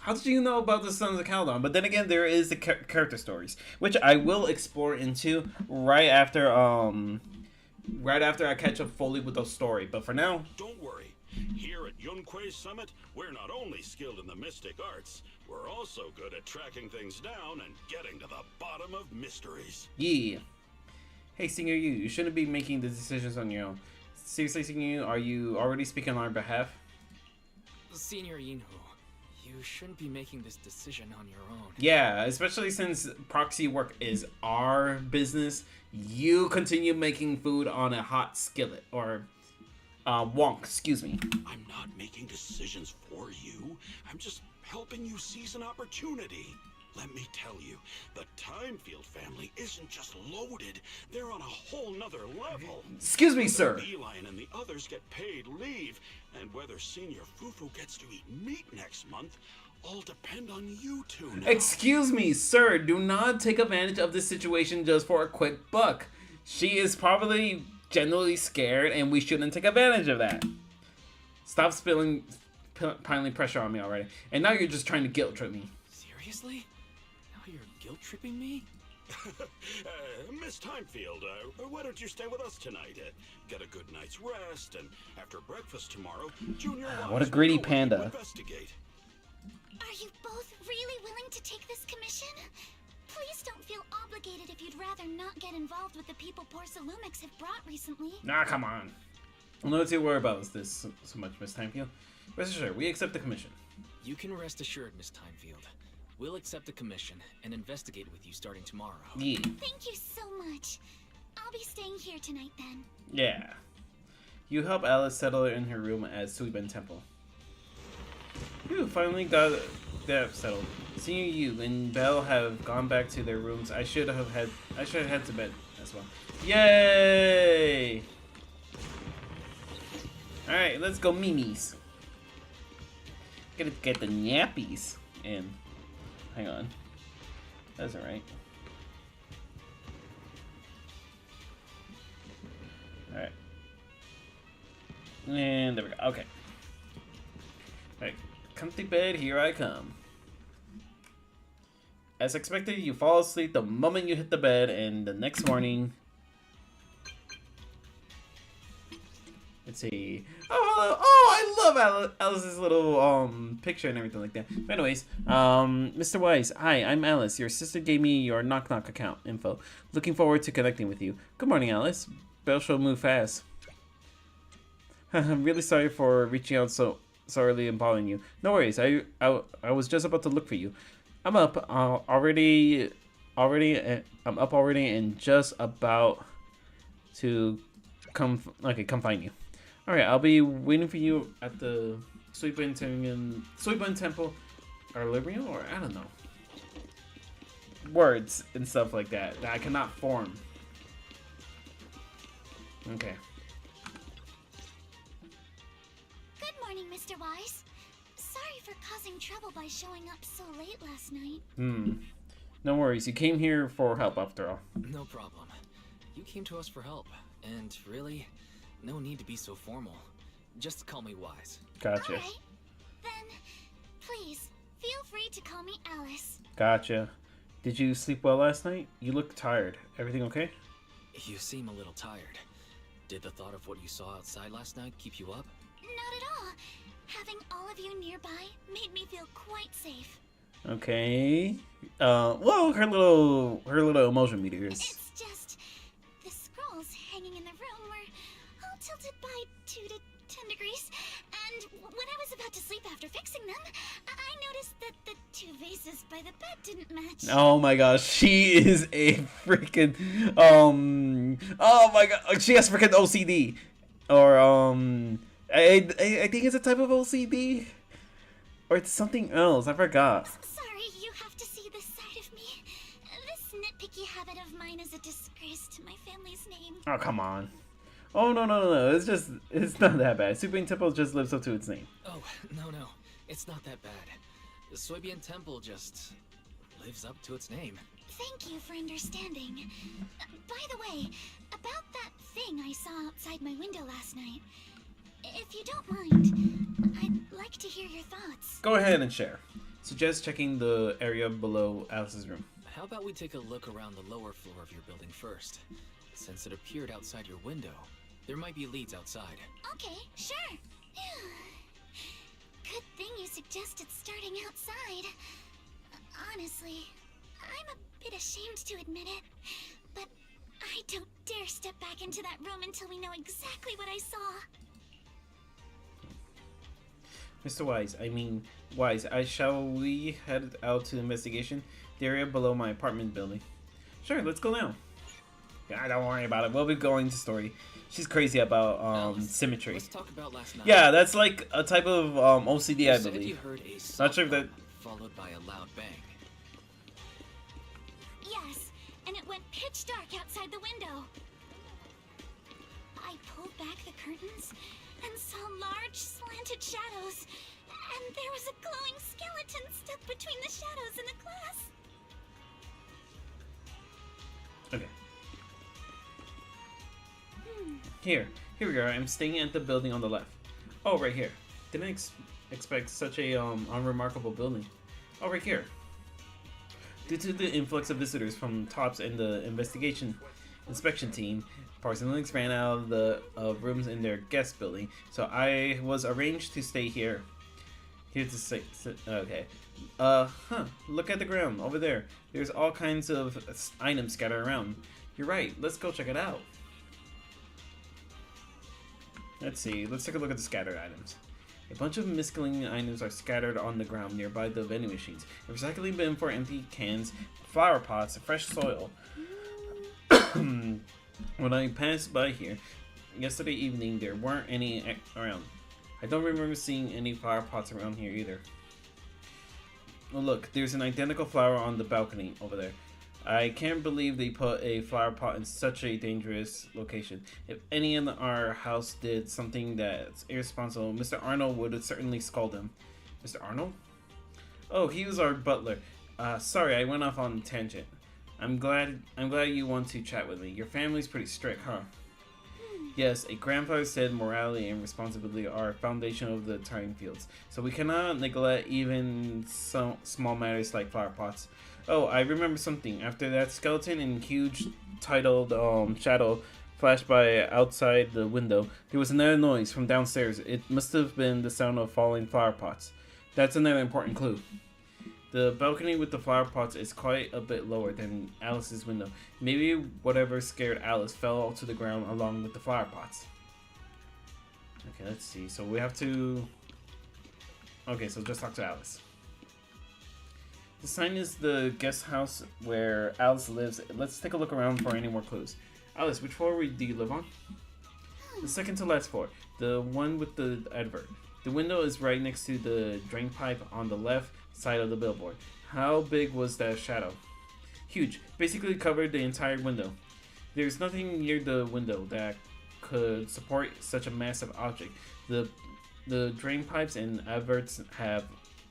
A: How did you know about the Sons of Caldon? But then again, there is the character stories, which I will explore into right after I catch up fully with the story. But for now,
C: Don't worry. Here at Yunquei Summit, we're not only skilled in the mystic arts, we're also good at tracking things down and getting to the bottom of mysteries.
A: yeah. Hey, Senior Yu, you shouldn't be making the decisions on your own. Seriously, Senior Yu, are you already speaking on our behalf?
D: Senior Yinhu, you shouldn't be making this decision on your own.
A: Yeah, especially since proxy work is our business. You continue making food on a hot skillet, or wonk, excuse me.
C: I'm not making decisions for you. I'm just helping you seize an opportunity. Let me tell you, the Timefield family isn't just loaded. They're on a whole nother level.
A: Excuse me, sir.
C: Beeline and the others get paid leave, and whether Senior Fufu gets to eat meat next month all depend on you two now.
A: Excuse me, sir. Do not take advantage of this situation just for a quick buck. She is probably genuinely scared, and we shouldn't take advantage of that. Stop piling pressure on me already. And now you're just trying to guilt trip me.
D: Seriously? Now you're guilt tripping me?
C: Miss Timefield, why don't you stay with us tonight? Get a good night's rest, and after breakfast tomorrow, Junior
A: what a greedy panda.
C: Investigate.
B: Are you both really willing to take this commission? Please don't feel obligated if you'd rather not get involved with the people Porcelumics have brought recently.
A: Nah, come on. No need to worry about this so much, Miss Timefield. Rest assured, we accept the commission.
D: You can rest assured, Miss Timefield. We'll accept the commission and investigate with you starting tomorrow.
A: Yeah.
B: Thank you so much. I'll be staying here tonight then.
A: Yeah. You help Alice settle in her room at Suiban Temple. You finally got that settled. Seeing you and Belle have gone back to their rooms, I should have had to bed as well. Yay! Alright, let's go Mimis. Gotta get the nappies in. Hang on. That's alright. Alright. And there we go. Okay. Alright. Comfy bed, here I come. As expected, you fall asleep the moment you hit the bed, and the next morning... Let's see. Oh, hello. Oh, I love Alice's little picture and everything like that. But anyways, Mr. Wise, hi, I'm Alice. Your sister gave me your Knock Knock account info. Looking forward to connecting with you. Good morning, Alice. Belle shall move fast. I'm really sorry for reaching out so early and bothering you. No worries. I was just about to look for you. I'm up already. I'm up already and just about to come find you. All right, I'll be waiting for you at the Suiban Temple, or Librio, or I don't know. Words and stuff like that I cannot form. Okay.
B: Good morning, Mr. Wise. Sorry for causing trouble by showing up so late last night.
A: No worries. You came here for help after all.
D: No problem. You came to us for help, and really, no need to be so formal. Just call me Wise.
A: Gotcha.
B: All right. Then, please, feel free to call me Alice.
A: Gotcha. Did you sleep well last night? You look tired. Everything okay?
D: You seem a little tired. Did the thought of what you saw outside last night keep you up?
B: Not at all. Having all of you nearby made me feel quite safe.
A: Okay. Well, her little emotion meter is...
B: It's just the scrolls hanging in the room were all tilted by 2 to 10 degrees, and when I was about to sleep after fixing them, I noticed that the 2 vases by the bed didn't match.
A: Oh my gosh, she is a freaking oh my god, she has freaking OCD, or I think it's a type of OCD, or it's something else. I forgot.
B: Sorry, you have to see this side of me. This nitpicky habit of mine is a disgrace to my family's name.
A: Oh come on. Oh no. It's not that bad. Suiban Temple just lives up to its name.
D: Oh no, it's not that bad. The Suiban Temple just lives up to its name.
B: Thank you for understanding. By the way, about that thing I saw outside my window last night. If you don't mind, I'd like to hear your thoughts.
A: Go ahead and share. Suggest checking the area below Alice's room.
D: How about we take a look around the lower floor of your building first? Since it appeared outside your window, there might be leads outside.
B: Okay, sure. Good thing you suggested starting outside. Honestly, I'm a bit ashamed to admit it, but I don't dare step back into that room until we know exactly what I saw.
A: Mr. Wise, shall we head out to the investigation? The area below my apartment building. Sure, let's go now. Yeah, don't worry about it. We'll be going to story. She's crazy about symmetry.
D: Let's talk about last night.
A: Yeah, that's like a type of OCD, I believe.
D: You heard a
A: Not sure if that.
D: Followed by a loud bang.
B: Yes, and it went pitch dark outside the window. I pulled back the curtains and saw large slanted shadows, and there was a glowing skeleton stuck between the shadows and the glass.
A: Okay. Here we are. I'm staying at the building on the left. Oh, right here. Didn't expect such a unremarkable building. Oh, right here. Due to the influx of visitors from TOPS and the inspection team, Parson Linux ran out of the rooms in their guest building, so I was arranged to stay here. Here to sit. Okay. Look at the ground over there. There's all kinds of items scattered around. You're right. Let's go check it out. Let's see. Let's take a look at the scattered items. A bunch of miscellaneous items are scattered on the ground nearby the vending machines. A recycling bin for empty cans, flower pots, fresh soil. When I passed by here yesterday evening, there weren't any around. I don't remember seeing any flower pots around here either. Oh look, there's an identical flower on the balcony over there. I can't believe they put a flower pot in such a dangerous location. If any in our house did something that's irresponsible, Mr. Arnold would certainly scold him. Mr. Arnold? Oh, he was our butler. Sorry, I went off on a tangent. I'm glad you want to chat with me. Your family's pretty strict, huh? Yes, a grandfather said morality and responsibility are foundation of the turning fields, so we cannot neglect even some small matters like flower pots. Oh, I remember something. After that skeleton and huge titled shadow flashed by outside the window, there was another noise from downstairs. It must have been the sound of falling flower pots. That's another important clue. The balcony with the flower pots is quite a bit lower than Alice's window. Maybe whatever scared Alice fell to the ground along with the flower pots. Okay, let's see. So we have to... Okay, so just talk to Alice. The sign is the guest house where Alice lives. Let's take a look around for any more clues. Alice, which floor do you live on? The second to last floor. The one with the advert. The window is right next to the drain pipe on the left side of the billboard. How big was that shadow? Huge. Basically covered the entire window. There's nothing near the window that could support such a massive object. The drain pipes and adverts have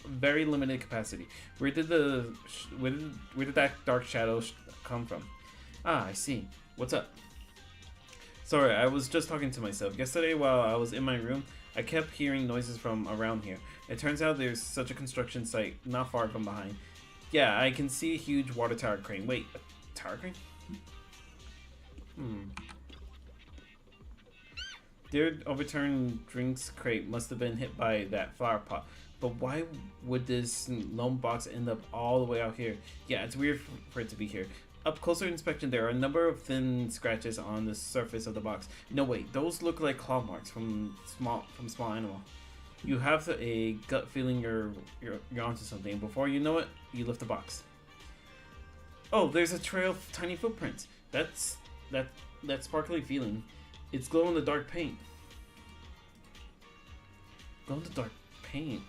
A: very limited capacity. Where did that dark shadow come from? Ah, I see. What's up? Sorry, I was just talking to myself. Yesterday while I was in my room, I kept hearing noises from around here. It turns out there's such a construction site not far from behind. Yeah, I can see a huge water tower crane. Wait, a tower crane? Their overturned drinks crate must have been hit by that flower pot. But why would this lone box end up all the way out here? Yeah, it's weird for it to be here. Up closer inspection, there are a number of thin scratches on the surface of the box. No, wait, those look like claw marks from small animal. You have a gut feeling you're onto something. Before you know it, you lift the box. Oh, there's a trail of tiny footprints. That's that sparkly feeling. It's glow in the dark paint. Glow in the dark paint.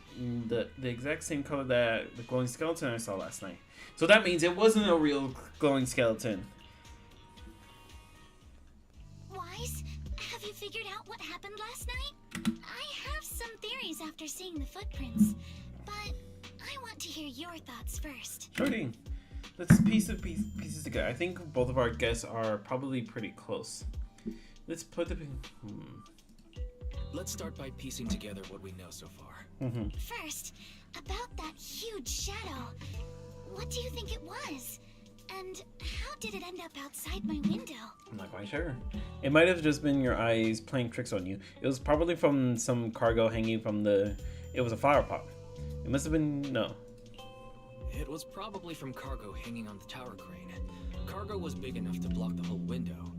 A: The exact same color that the glowing skeleton I saw last night. So that means it wasn't a real glowing skeleton.
B: Wise, have you figured out what happened last night? I have some theories after seeing the footprints, but I want to hear your thoughts first.
A: Sure thing. Let's piece pieces together. I think both of our guesses are probably pretty close. Let's put the...
D: Let's start by piecing together what we know so far.
B: First, about that huge shadow. What do you think it was? And how did it end up outside my window?
A: I'm not quite sure. It might have just been your eyes playing tricks on you. It was probably from some cargo hanging from the... It was a flower pot. It must have been... No.
D: It was probably from cargo hanging on the tower crane. Cargo was big enough to block the whole window.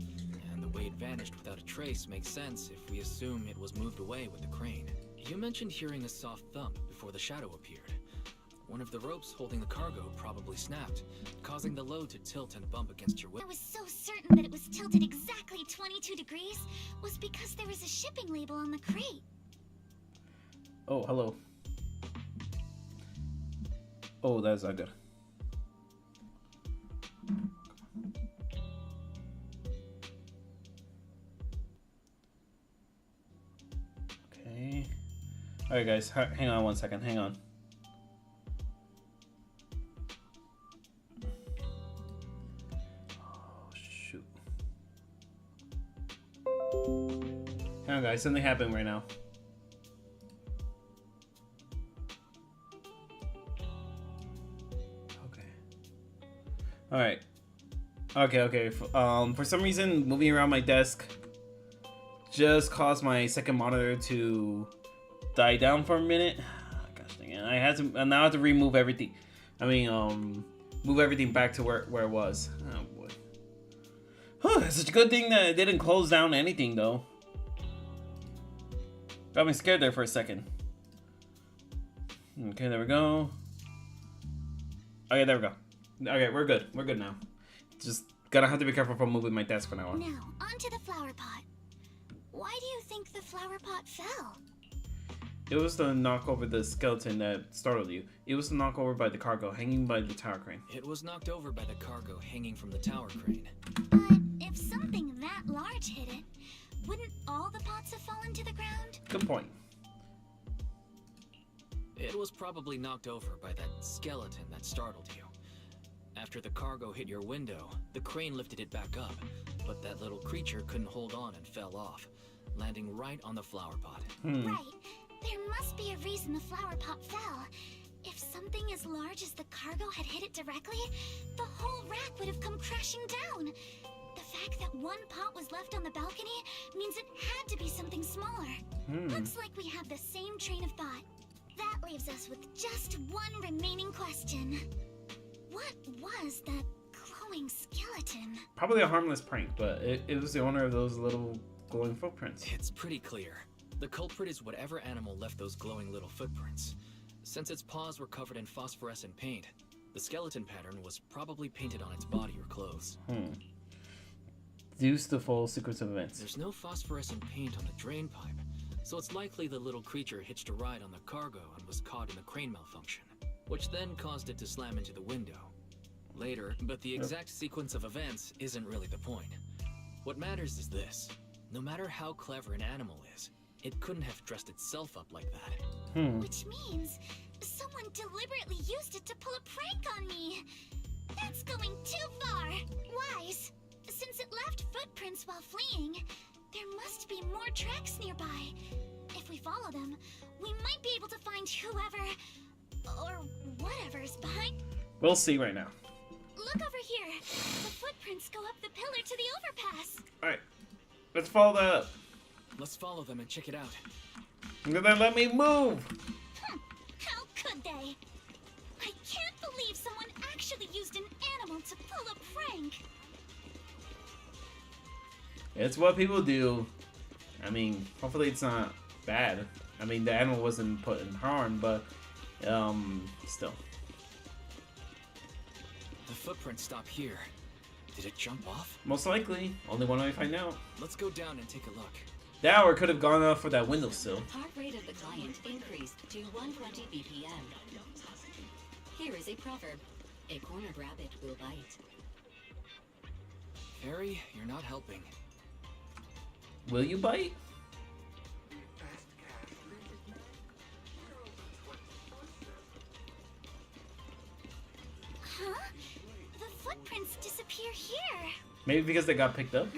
D: And the way it vanished without a trace makes sense if we assume it was moved away with the crane. You mentioned hearing a soft thump before the shadow appeared. One of the ropes holding the cargo probably snapped, causing the load to tilt and bump against your window.
B: I was so certain that it was tilted exactly 22 degrees was because there was a shipping label on the crate.
A: Oh, hello. Oh, that's not good. Okay. Alright guys, hang on one second, hang on. Oh, shoot. on, guys. Something happened right now. Okay. All right. Okay. For some reason, moving around my desk just caused my second monitor to die down for a minute. Gosh dang it! I now have to remove everything. I mean, move everything back to where it was. Oh boy. It's such a good thing that it didn't close down anything though. Got me scared there for a second. Okay, there we go. Okay, there we go. Okay, we're good. We're good now. Just gonna have to be careful from moving my desk from now on.
B: Now, onto the flower pot. Why do you think the flower pot fell?
A: It was the knock over the skeleton that startled you. It was the knock over by the cargo hanging by the tower crane.
D: It was knocked over by the cargo hanging from the tower crane.
B: But if something that large hit it, wouldn't all the pots have fallen to the ground?
A: Good point.
D: It was probably knocked over by that skeleton that startled you. After the cargo hit your window, the crane lifted it back up, but that little creature couldn't hold on and fell off, landing right on the flower pot.
B: Right. There must be a reason the flower pot fell. If something as large as the cargo had hit it directly, the whole rack would have come crashing down. The fact that one pot was left on the balcony means it had to be something smaller. Looks like we have the same train of thought. That leaves us with just one remaining question. What was that glowing skeleton?
A: Probably a harmless prank, but it was the owner of those little glowing footprints.
D: It's pretty clear. The culprit is whatever animal left those glowing little footprints. Since its paws were covered in phosphorescent paint, the skeleton pattern was probably painted on its body or clothes.
A: Deduce the full sequence of events.
D: There's no phosphorescent paint on the drain pipe, so it's likely the little creature hitched a ride on the cargo and was caught in the crane malfunction, which then caused it to slam into the window. Later, but the exact sequence of events isn't really the point. What matters is this. No matter how clever an animal is, it couldn't have dressed itself up like that.
B: Which means someone deliberately used it to pull a prank on me. That's going too far. Wise. Since it left footprints while fleeing, there must be more tracks nearby. If we follow them, we might be able to find whoever or whatever's behind.
A: We'll see right now.
B: Look over here. The footprints go up the pillar to the overpass.
A: Alright. Let's follow that up.
D: Let's follow them and check it out.
A: Then let me move!
B: How could they? I can't believe someone actually used an animal to pull a prank.
A: It's what people do. I mean, hopefully it's not bad. I mean, the animal wasn't put in harm, but still.
D: The footprints stop here. Did it jump off?
A: Most likely. Only one way to find out.
D: Let's go down and take a look.
A: That or could have gone off for that windowsill.
I: Heart rate of the client increased to 120 BPM. Here is a proverb. A cornered rabbit will bite.
D: Harry, you're not helping.
A: Will you bite?
B: Huh? The footprints disappear here.
A: Maybe because they got picked up?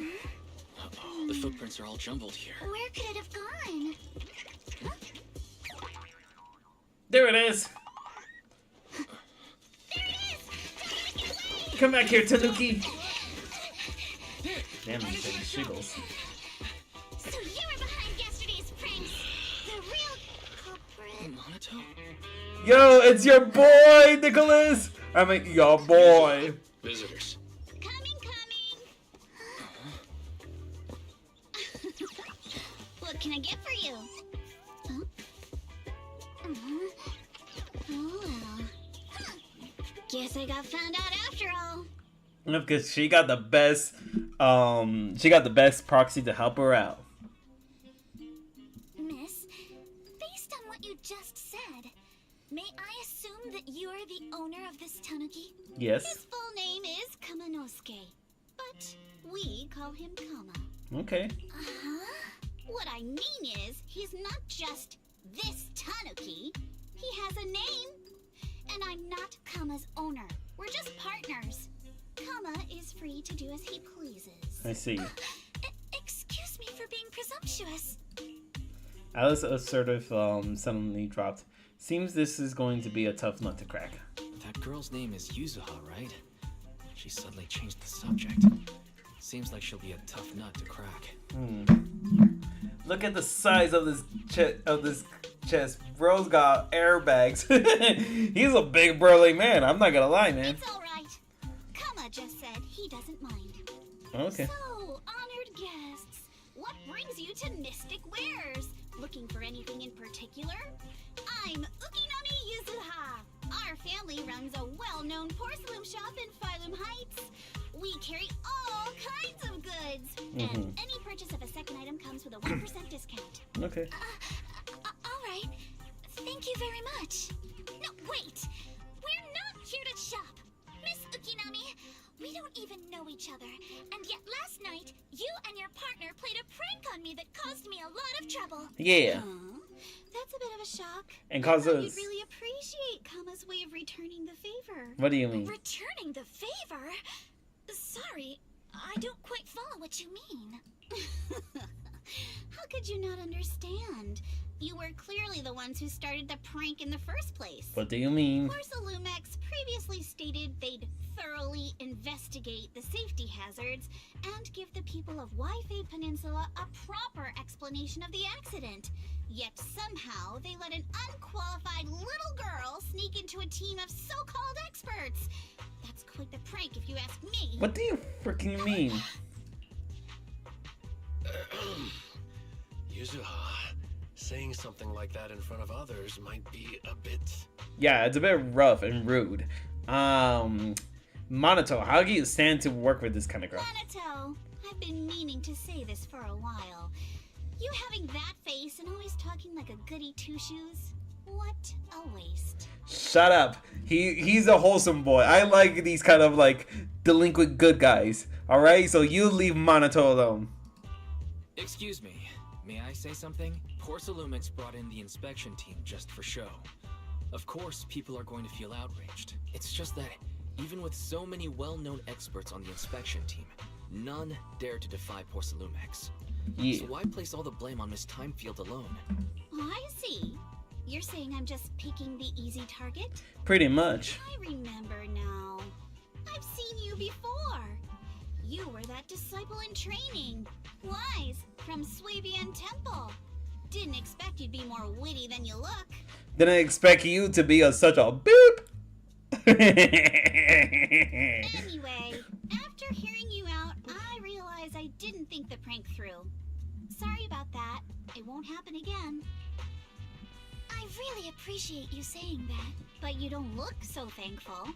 D: Uh-oh, the footprints are all jumbled here.
B: Where could it have gone?
A: There it is!
B: There it is! Get away!
A: Come back here, Tanuki! Damn, these things shiggles.
B: So you were behind yesterday's pranks. The real culprit.
D: Monato?
A: Yo, it's your boy, Nicholas! I mean, your boy.
D: Visitors.
B: Coming. What can I get for you? Huh? Oh well. Huh. Guess I got found out after all.
A: Because she got the best, proxy to help her out.
B: Miss, based on what you just said, may I assume that you are the owner of this tanuki?
A: Yes.
B: His full name is Kamanosuke, but we call him Kama.
A: Okay.
B: Uh-huh. What I mean is, he's not just this tanuki. He has a name. And I'm not Kama's owner. We're just partners. Kama is free to do as he pleases.
A: I see.
B: Excuse me for being presumptuous.
A: Alice assertive suddenly dropped. Seems this is going to be a tough nut to crack.
D: That girl's name is Yuzuha, right? She suddenly changed the subject. Seems like she'll be a tough nut to crack.
A: Look at the size of this chest. Bro's got airbags. He's a big burly man. I'm not gonna lie, man.
B: It's all right. Kama just said he doesn't mind.
A: Okay.
B: So, honored guests, what brings you to Mystic Wares? Looking for anything in particular? I'm Ukinami Yuzuha. Our family runs a well-known porcelain shop in Phylum Heights. We carry all kinds of goods, and any purchase of a second item comes with a 1% discount.
A: Okay.
B: All right. Thank you very much. No, wait. We're not here to shop. Miss Ukinami, we don't even know each other, and yet last night, you and your partner played a prank on me that caused me a lot of trouble.
A: Yeah.
B: That's a bit of a shock.
A: And cause us.
B: You'd really appreciate Kama's way of returning the favor.
A: What do you mean?
B: Returning the favor? Sorry, I don't quite follow what you mean. How could you not understand? You were clearly the ones who started the prank in the first place.
A: What do you mean?
B: Porcelumex previously stated they'd thoroughly investigate the safety hazards and give the people of Waifei Peninsula a proper explanation of the accident. Yet somehow they let an unqualified little girl sneak into a team of so-called experts. That's quite the prank if you ask me.
A: What do you freaking mean?
E: Yuzuha, saying something like that in front of others might be a bit...
A: Yeah, it's a bit rough and rude. Monato, how do you stand to work with this kind of girl?
B: Monato, I've been meaning to say this for a while. You having that face and always talking like a goody two-shoes? What a waste.
A: Shut up. He's a wholesome boy. I like these kind of like delinquent good guys. Alright, so you leave Monato alone.
D: Excuse me, may I say something? Porcelumix brought in the inspection team just for show. Of course, people are going to feel outraged. It's just that, even with so many well-known experts on the inspection team, none dare to defy Porcelumix.
A: Yeah.
D: So why place all the blame on Miss Timefield alone?
B: I see. You're saying I'm just picking the easy target?
A: Pretty much.
B: I remember now. I've seen you before. You were that disciple in training. Wise, from Swabian Temple. Didn't expect you'd be more witty than you look.
A: Didn't expect you to be such a boop.
B: Anyway, after hearing you out, I realized I didn't think the prank through. Sorry about that. It won't happen again. I really appreciate you saying that, but you don't look so thankful.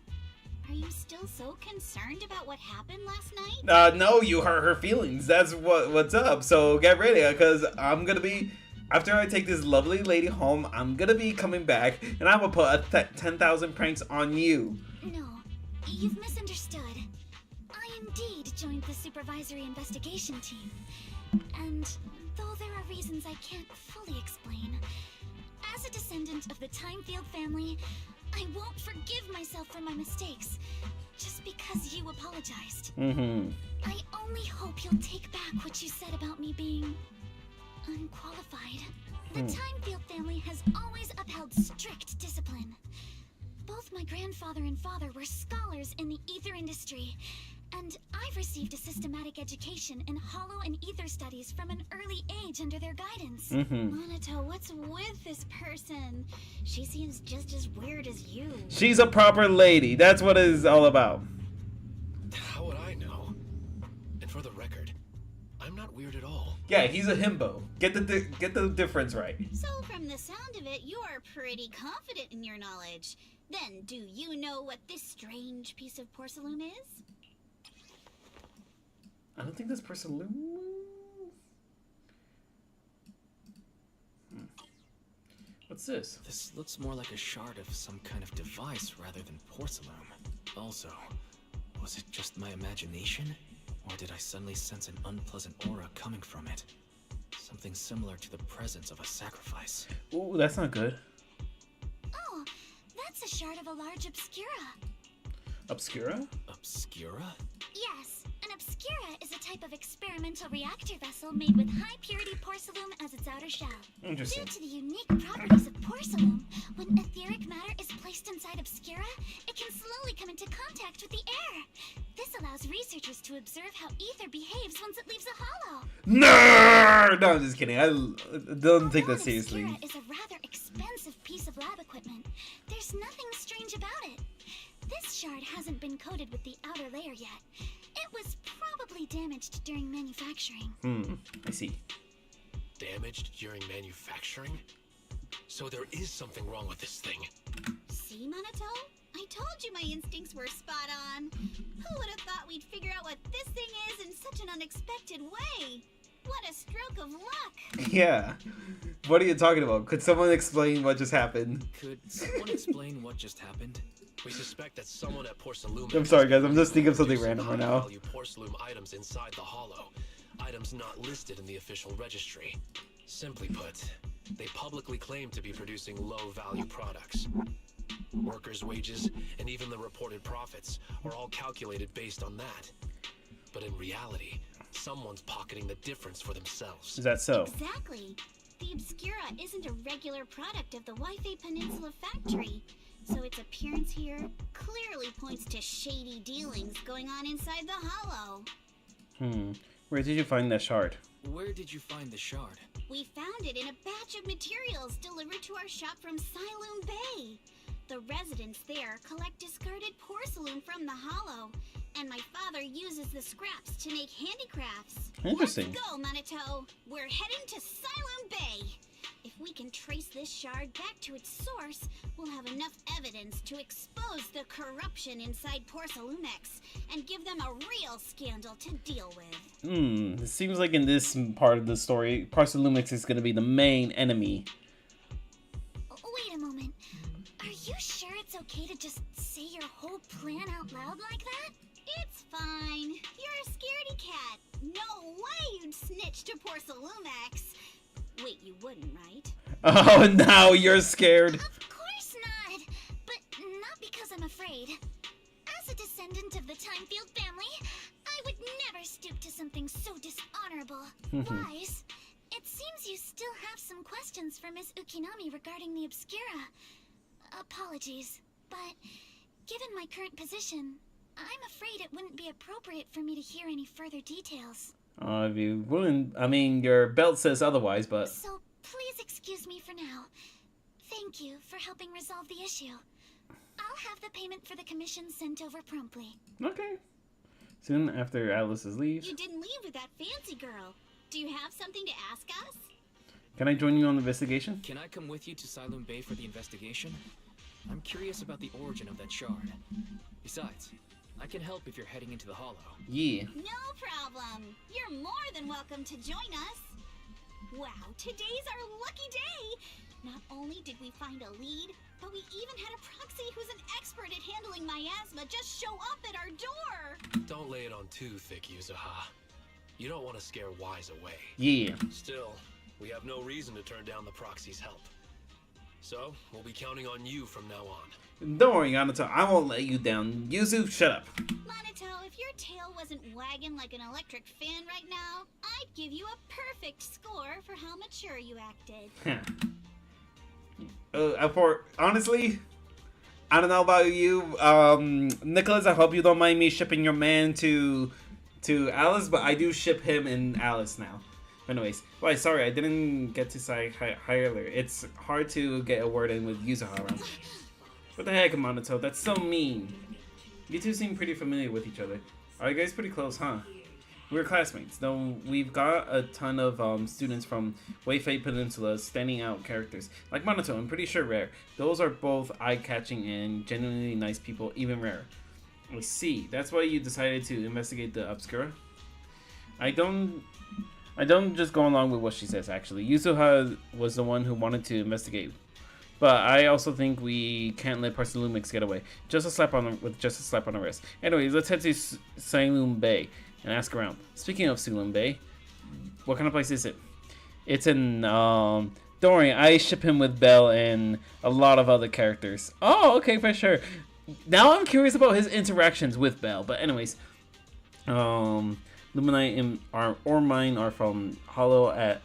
B: Are you still so concerned about what happened last night?
A: No, you hurt her feelings. That's what's up. So get ready, because I'm gonna be, after I take this lovely lady home, I'm gonna be coming back, and I'm gonna put 10,000 pranks on you.
B: No, you've misunderstood. I indeed joined the supervisory investigation team. And though there are reasons I can't fully explain, as a descendant of the Timefield family, I won't forgive myself for my mistakes, just because you apologized. I only hope you'll take back what you said about me being unqualified. The Timefield family has always upheld strict discipline. Both my grandfather and father were scholars in the ether industry, and I've received a systematic education in hollow and ether studies from an early age under their guidance. Monato, what's with this person? She seems just as weird as you.
A: She's a proper lady. That's what it's all about.
E: How would I know? And for the record, I'm not weird at all.
A: Yeah, he's a himbo. Get the difference right.
B: So from the sound of it, you're pretty confident in your knowledge. Then, do you know what this strange piece of porcelain is?
A: I don't think this person. What's this?
D: This looks more like a shard of some kind of device rather than porcelain. Also, was it just my imagination? Or did I suddenly sense an unpleasant aura coming from it? Something similar to the presence of a sacrifice.
A: Ooh, that's not good.
B: Oh, that's a shard of a large obscura.
A: Obscura?
D: Obscura?
B: Yes, an obscura is a type
J: type of experimental reactor vessel made with high-purity porcelain as its outer shell.
A: Interesting.
J: Due to the unique properties of porcelain, when etheric matter is placed inside Obscura, it can slowly come into contact with the air. This allows researchers to observe how ether behaves once it leaves a hollow.
A: No, I'm just kidding. I don't take that seriously.
J: Obscura is a rather expensive piece of lab equipment. There's nothing strange about it. This shard hasn't been coated with the outer layer yet. It was probably damaged during manufacturing.
A: I see.
E: Damaged during manufacturing? So there is something wrong with this thing.
K: See, Monato? I told you my instincts were spot on. Who would have thought we'd figure out what this thing is in such an unexpected way? What a stroke of luck!
A: Yeah. What are you talking about? Could someone explain what just happened?
D: Could someone explain what just happened?
E: We suspect that someone at Porcelain.
A: I'm sorry, guys. I'm just thinking of something random right now.
E: Value porcelain items inside the hollow, items not listed in the official registry. Simply put, they publicly claim to be producing low-value products. Workers' wages and even the reported profits are all calculated based on that. But in reality, someone's pocketing the difference for themselves.
A: Is that so?
K: Exactly. The Obscura isn't a regular product of the Wi-Fi Peninsula factory, so its appearance here clearly points to shady dealings going on inside the hollow.
A: Where did you find that shard?
D: Where did you find the shard?
K: We found it in a batch of materials delivered to our shop from Siloon Bay. The residents there collect discarded porcelain from the hollow, and my father uses the scraps to make handicrafts.
A: Interesting.
K: Let's go, Monato. We're heading to Siloon Bay. If we can trace this shard back to its source, we'll have enough evidence to expose the corruption inside Porcelumex and give them a real scandal to deal with.
A: It seems like in this part of the story, Porcelumex is going to be the main enemy.
J: Wait a moment. Are you sure it's okay to just say your whole plan out loud like that?
K: It's fine. You're a scaredy cat. No way you'd snitch to Porcelumex. Wait, you wouldn't, right?
A: Oh, now you're scared.
J: Of course not. But not because I'm afraid. As a descendant of the Timefield family, I would never stoop to something so dishonorable. Wise, it seems you still have some questions for Miss Ukinami regarding the Obscura. Apologies, but given my current position, I'm afraid it wouldn't be appropriate for me to hear any further details.
A: If you wouldn't, I mean, your belt says otherwise, but...
J: So, please excuse me for now. Thank you for helping resolve the issue. I'll have the payment for the commission sent over promptly.
A: Okay. Soon after Alice's leaves.
K: You didn't leave with that fancy girl. Do you have something to ask us?
A: Can I join you on the investigation?
D: Can I come with you to Siloon Bay for the investigation? I'm curious about the origin of that shard. Besides, I can help if you're heading into the hollow.
A: Yeah.
K: No problem. You're more than welcome to join us. Wow, today's our lucky day. Not only did we find a lead, but we even had a proxy who's an expert at handling miasma just show up at our door.
E: Don't lay it on too thick, Yuzuha. You don't want to scare Wise away.
A: Yeah.
E: Still, we have no reason to turn down the proxy's help. So, we'll be counting on you from now on.
A: Don't worry, Anato. I won't let you down. Yuzu, shut up.
K: Monato, if your tail wasn't wagging like an electric fan right now, I'd give you a perfect score for how mature you acted.
A: Honestly, I don't know about you, Nicholas. I hope you don't mind me shipping your man to Alice, but I do ship him and Alice now. Anyways, why? Sorry, I didn't get to say hi earlier. It's hard to get a word in with Yuzuha around. What the heck, Monato? That's so mean. You two seem pretty familiar with each other. Are you guys pretty close, huh? We're classmates, though we've got a ton of students from Wi-Fi Peninsula standing out characters. Like Monato, I'm pretty sure Rare. Those are both eye-catching and genuinely nice people, even Rare. I see. That's why you decided to investigate the Obscura? I don't just go along with what she says, actually. Yuzuha was the one who wanted to investigate. But I also think we can't let Porcelumix get away. Just a slap on the wrist. Anyways, let's head to Siloon Bay and ask around. Speaking of Siloon Bay, what kind of place is it? It's in, don't worry, I ship him with Belle and a lot of other characters. Oh, okay, for sure. Now I'm curious about his interactions with Belle. But anyways, Luminite and ore mine are from Hollow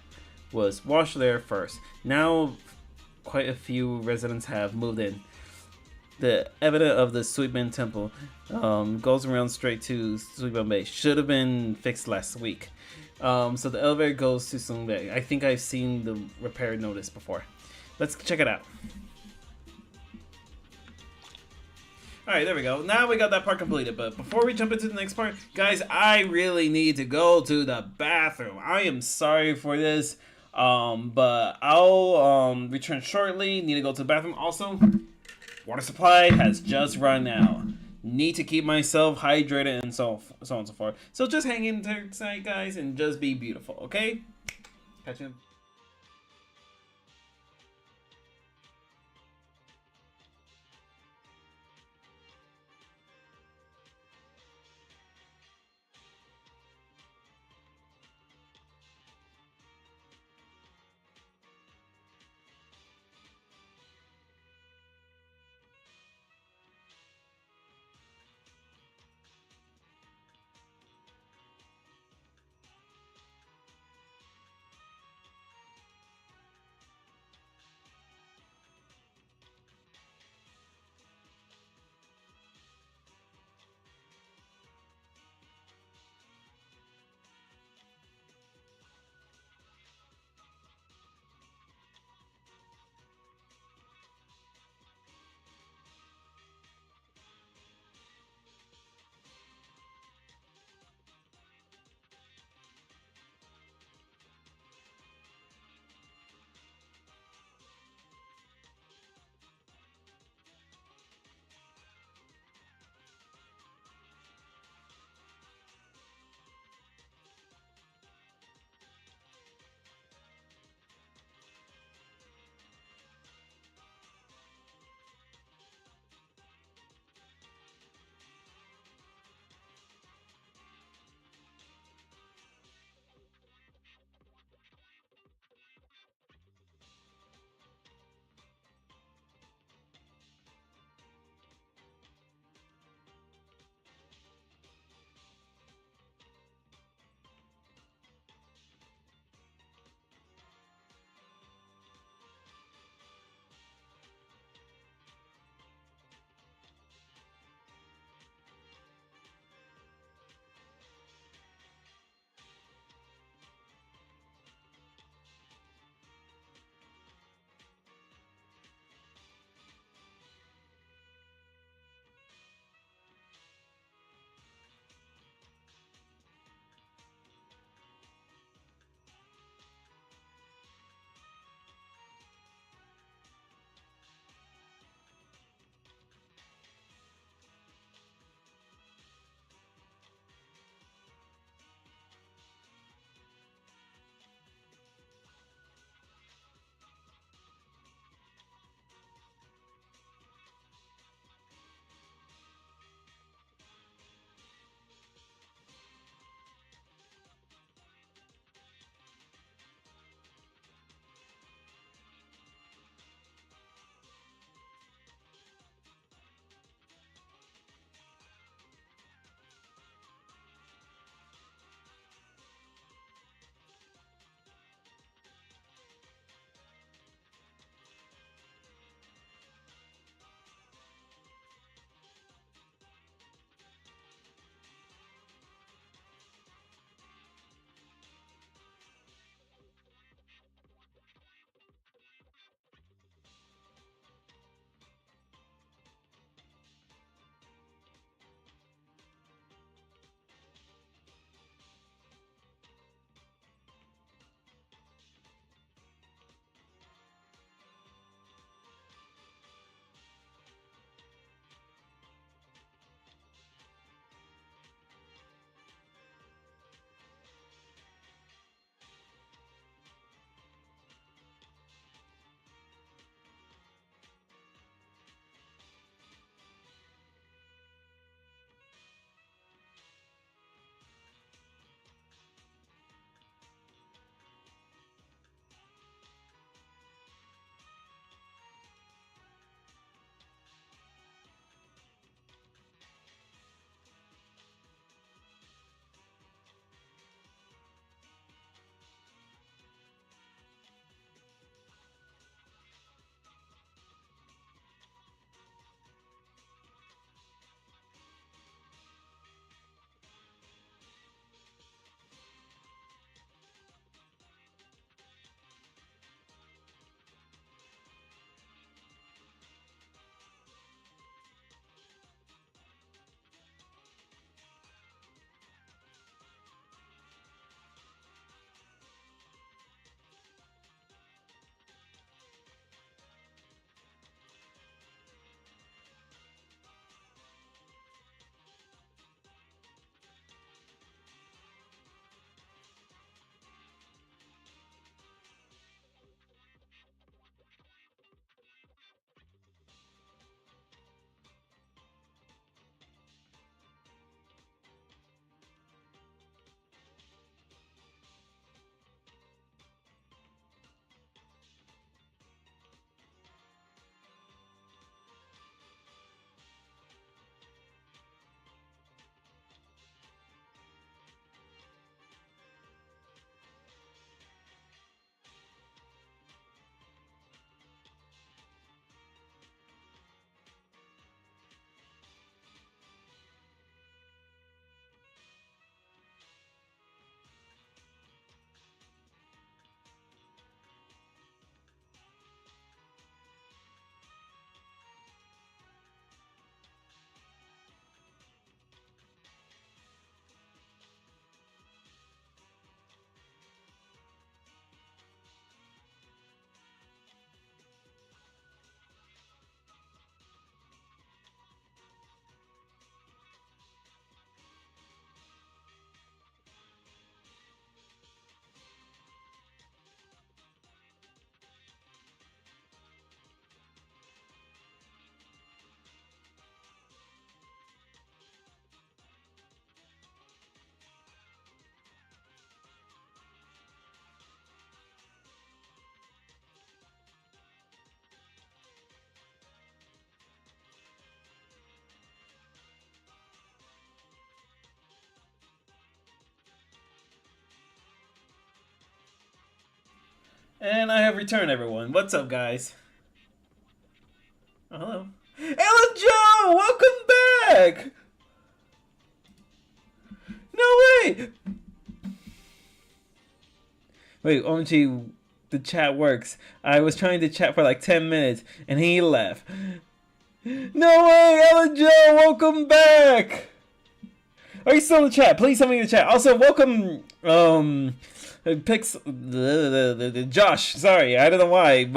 A: was washed there first. Now, quite a few residents have moved in. The evidence of the Suiban Temple goes around straight to Suiban Bay. Should have been fixed last week. So the elevator goes to Suiban Bay. I think I've seen the repair notice before. Let's check it out. Alright, there we go. Now we got that part completed. But before we jump into the next part, guys, I really need to go to the bathroom. I am sorry for this. But I'll return shortly. Need to go to the bathroom. Also, water supply has just run out. Need to keep myself hydrated and so on and so forth. So just hang in there tonight, guys, and just be beautiful, okay? Catch you. And I have returned, everyone. What's up, guys? Oh, hello. Ellen Joe! Welcome back! No way! Wait, OMG, the chat works. I was trying to chat for like 10 minutes, and he left. No way, Ellen Joe! Welcome back! Are you still in the chat? Please tell me in the chat. Also, welcome, Josh. Sorry, I don't know why.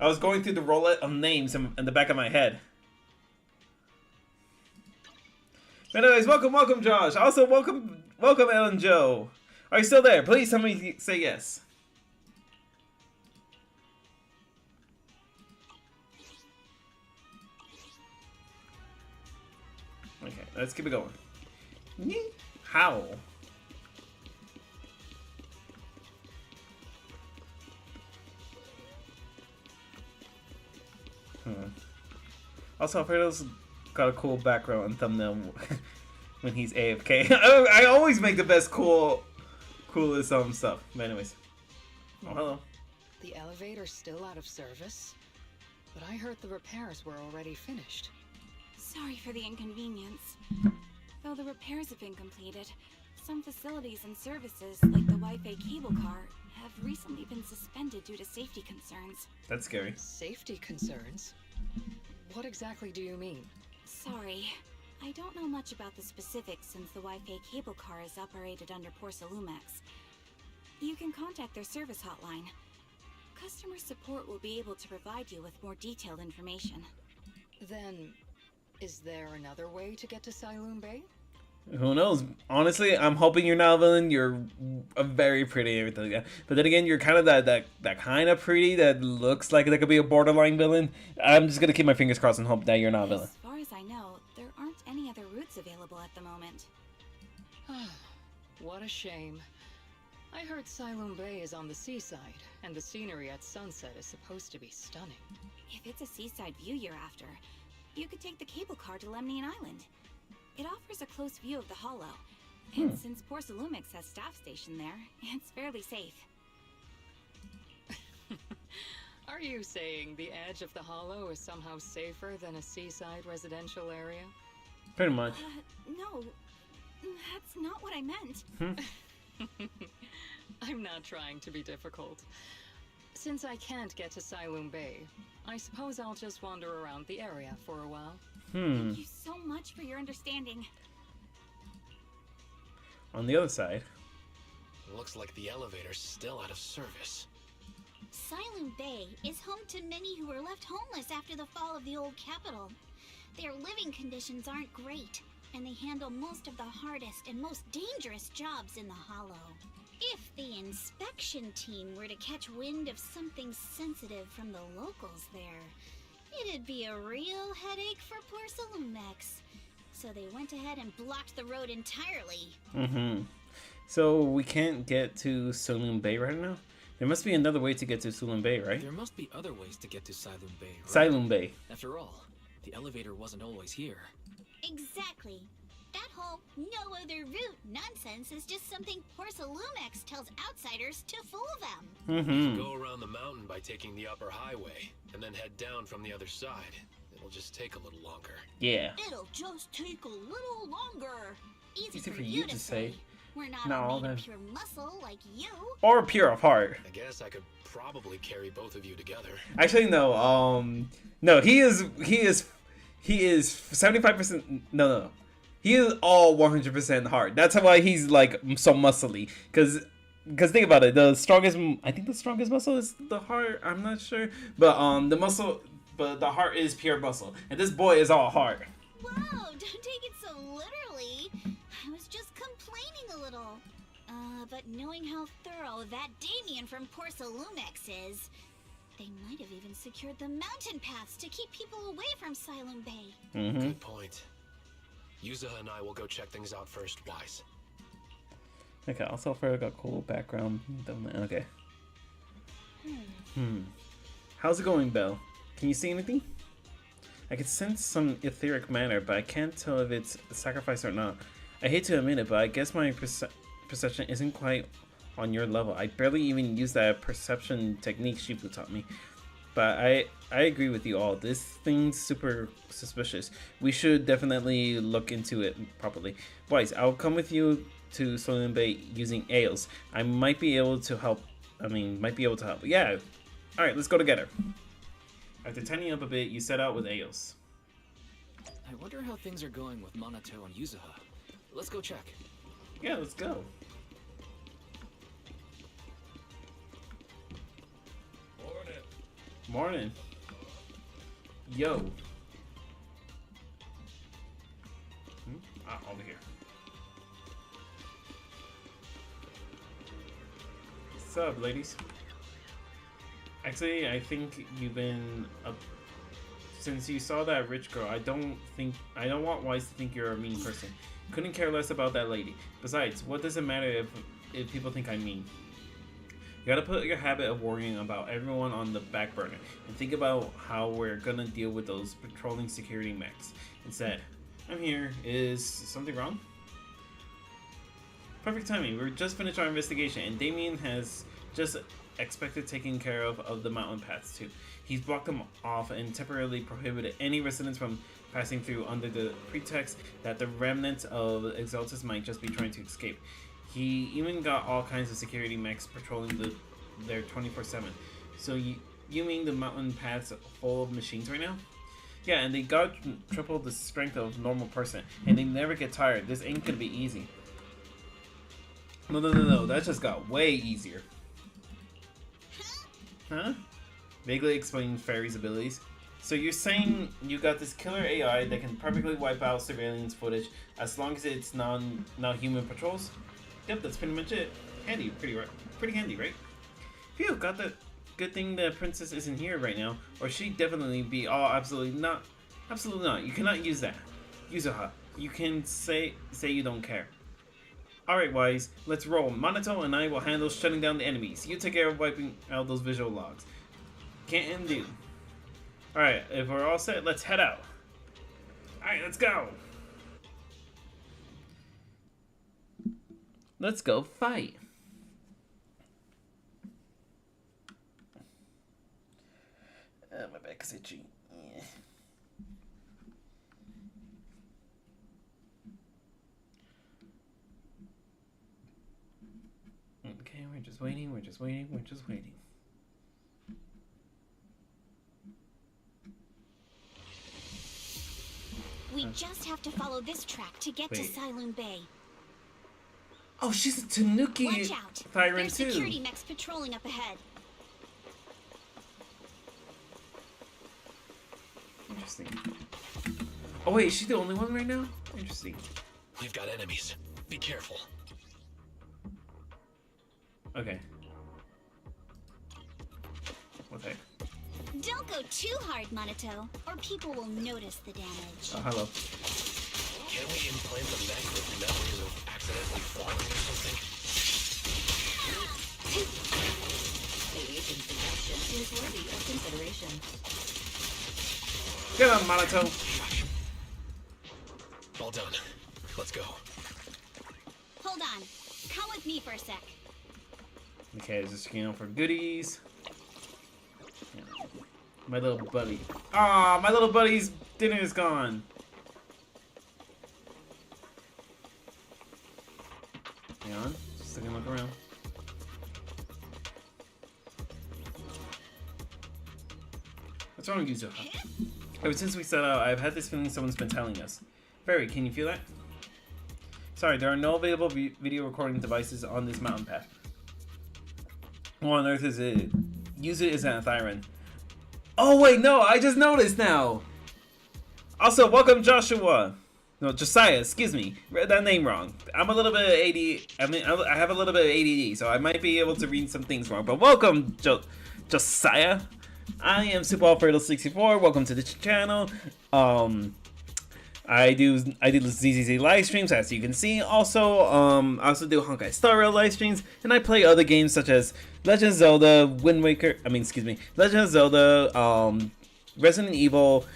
A: I was going through the roulette of names in the back of my head. Anyways, welcome, Josh. Also, welcome, Ellen Joe. Are you still there? Please tell me say yes. Okay, let's keep it going. How? Also, Alfredo's got a cool background and thumbnail when he's AFK. I always make the best coolest stuff. But anyways. Oh, hello.
H: The elevator's still out of service? But I heard the repairs were already finished.
B: Sorry for the inconvenience. Though the repairs have been completed, some facilities and services, like the Wi-Fi cable car, have recently been suspended due to safety concerns.
A: That's scary.
H: Safety concerns? What exactly do you mean?
B: Sorry. I don't know much about the specifics since the Wi-Fi cable car is operated under Porsalumex. You can contact their service hotline. Customer support will be able to provide you with more detailed information.
H: Then, is there another way to get to Siloon Bay?
A: Who knows? Honestly, I'm hoping you're not a villain. You're a very pretty and everything like that. But then again, you're kind of that kind of pretty that looks like that could be a borderline villain. I'm just gonna keep my fingers crossed and hope that you're not a villain.
B: As far as I know, there aren't any other routes available at the moment.
H: What a shame. I heard Siloon Bay is on the seaside, and the scenery at sunset is supposed to be stunning.
B: If it's a seaside view you're after, you could take the cable car to Lemnian Island. It offers a close view of the Hollow, and since Porsalumex has staff stationed there, it's fairly safe.
H: Are you saying the edge of the Hollow is somehow safer than a seaside residential area?
A: Pretty much.
B: No, that's not what I meant.
H: I'm not trying to be difficult. Since I can't get to Siloon Bay, I suppose I'll just wander around the area for a while.
B: Thank you so much for your understanding.
A: On the other side.
E: Looks like the elevator's still out of service.
K: Siloon Bay is home to many who were left homeless after the fall of the old capital. Their living conditions aren't great, and they handle most of the hardest and most dangerous jobs in the Hollow. If the inspection team were to catch wind of something sensitive from the locals there, it'd be a real headache for Porsalumex. So they went ahead and blocked the road entirely.
A: So we can't get to Siloon Bay right now? There must be another way to get to Siloon Bay, right?
D: There must be other ways to get to Siloon Bay, right?
A: Siloon Bay.
D: After all, the elevator wasn't always here.
K: Exactly. That whole no other route nonsense is just something Porsalumex tells outsiders to fool them.
E: Go around the mountain by taking the upper highway, and then head down from the other side. It'll just take a little longer.
A: Yeah.
K: It'll just take a little longer. Easy
A: for you to say.
K: We're not
A: No,
K: all made
A: then-
K: of pure muscle like you.
A: Or pure of heart.
E: I guess I could probably carry both of you together.
A: Actually, no. No, he is 75%. No. He is all 100% heart. That's why he's like so muscly. Cause think about it. I think the strongest muscle is the heart. I'm not sure, but the heart is pure muscle, and this boy is all heart.
K: Whoa, don't take it so literally. I was just complaining a little. But knowing how thorough that Damien from Porsalumex is, they might have even secured the mountain paths to keep people away from Siloon Bay.
E: Good point. Yuza and I will go check things out first, Wise.
A: Okay, also Alfredo got cool background. Okay. How's it going, Belle? Can you see anything? I can sense some etheric matter, but I can't tell if it's a sacrifice or not. I hate to admit it, but I guess my perception isn't quite on your level. I barely even use that perception technique Shifu taught me. But I agree with you all. This thing's super suspicious. We should definitely look into it properly. Wise, I'll come with you to Solen Bay using Ails. I might be able to help. Yeah. Alright, let's go together. After tidying up a bit, you set out with Ails.
D: I wonder how things are going with Minato and Yuzuha. Let's go check.
A: Yeah, let's go. Morning. Yo. Over here. What's up, ladies? Actually, I think you've been since you saw that rich girl. I don't want Wise to think you're a mean person. Couldn't care less about that lady. Besides, what does it matter if people think I'm mean? You gotta put your habit of worrying about everyone on the back burner and think about how we're gonna deal with those patrolling security mechs. Instead, I'm here. Is something wrong? Perfect timing. We're just finished our investigation and Damien has just expected taking care of the mountain paths too. He's blocked them off and temporarily prohibited any residents from passing through under the pretext that the remnants of Exaltus might just be trying to escape. He even got all kinds of security mechs patrolling there 24/7. So you mean the mountain paths full of machines right now? Yeah, and they got triple the strength of a normal person, and they never get tired. This ain't gonna be easy. No, that just got way easier. Huh? Vaguely explaining Fairy's abilities. So you're saying you got this killer AI that can perfectly wipe out surveillance footage as long as it's non-human patrols? Yep, that's pretty much it. Handy, pretty handy, right? Phew, got the good thing the princess isn't here right now, or she'd definitely be absolutely not. Absolutely not. You cannot use that. Yuzuha, you can say you don't care. Alright, Wise, let's roll. Minato and I will handle shutting down the enemies. You take care of wiping out those visual logs. Can't undo. Alright, if we're all set, let's head out. Alright, let's go. Let's go fight. My back is itchy. Yeah. Okay, we're just waiting.
K: We just have to follow this track to get to Sailoon Bay.
A: Oh, she's a Tanuki
K: Watch out.
A: Thyran
K: There's
A: too.
K: security mechs patrolling up ahead.
A: Interesting. Oh wait, is she the only one right now? Interesting.
E: We've got enemies. Be careful.
A: Okay. What the heck?
K: Don't go too hard, Minato, or people will notice the damage.
A: Oh, hello.
E: Can we implant the mech with memories of accidentally falling or something?
I: Radiation protection is worthy of consideration.
A: Get on, Minato.
E: All done. Let's go.
K: Hold on. Come with me for a sec.
A: Okay, just scanning for goodies. My little buddy. Ah, my little buddy's dinner is gone. Hang on, just taking a look around. What's wrong with you, Zoha? Ever since we set out, I've had this feeling someone's been telling us. Fairy, can you feel that? Sorry, there are no available video recording devices on this mountain path. What on earth is it? Use it as an Thyran. Oh wait, no, I just noticed now. Also, welcome Joshua. No, Josiah, excuse me. Read that name wrong. I'm a little bit I have a little bit of ADD, so I might be able to read some things wrong. But welcome, Josiah. I am Super Alfredo 64. Welcome to the channel. I do ZZZ live streams, as you can see. Also, I also do Honkai Star Rail live streams, and I play other games such as Legend of Zelda, Legend of Zelda, Resident Evil,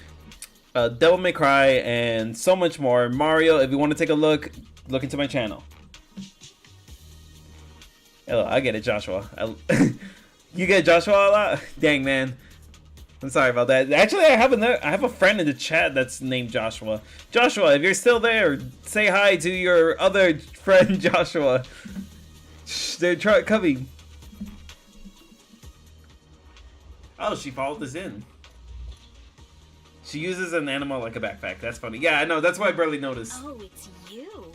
A: Devil May Cry, and so much more. Mario. If you want to take a look into my channel. Oh, I get it, Joshua. You get Joshua a lot? Dang, man. I'm sorry about that. Actually, I have a friend in the chat that's named Joshua. Joshua, if you're still there, say hi to your other friend, Joshua. Shh, they're coming. Oh, she followed us in. She uses an animal like a backpack. That's funny. Yeah, I know. That's why I barely noticed.
K: Oh, it's you.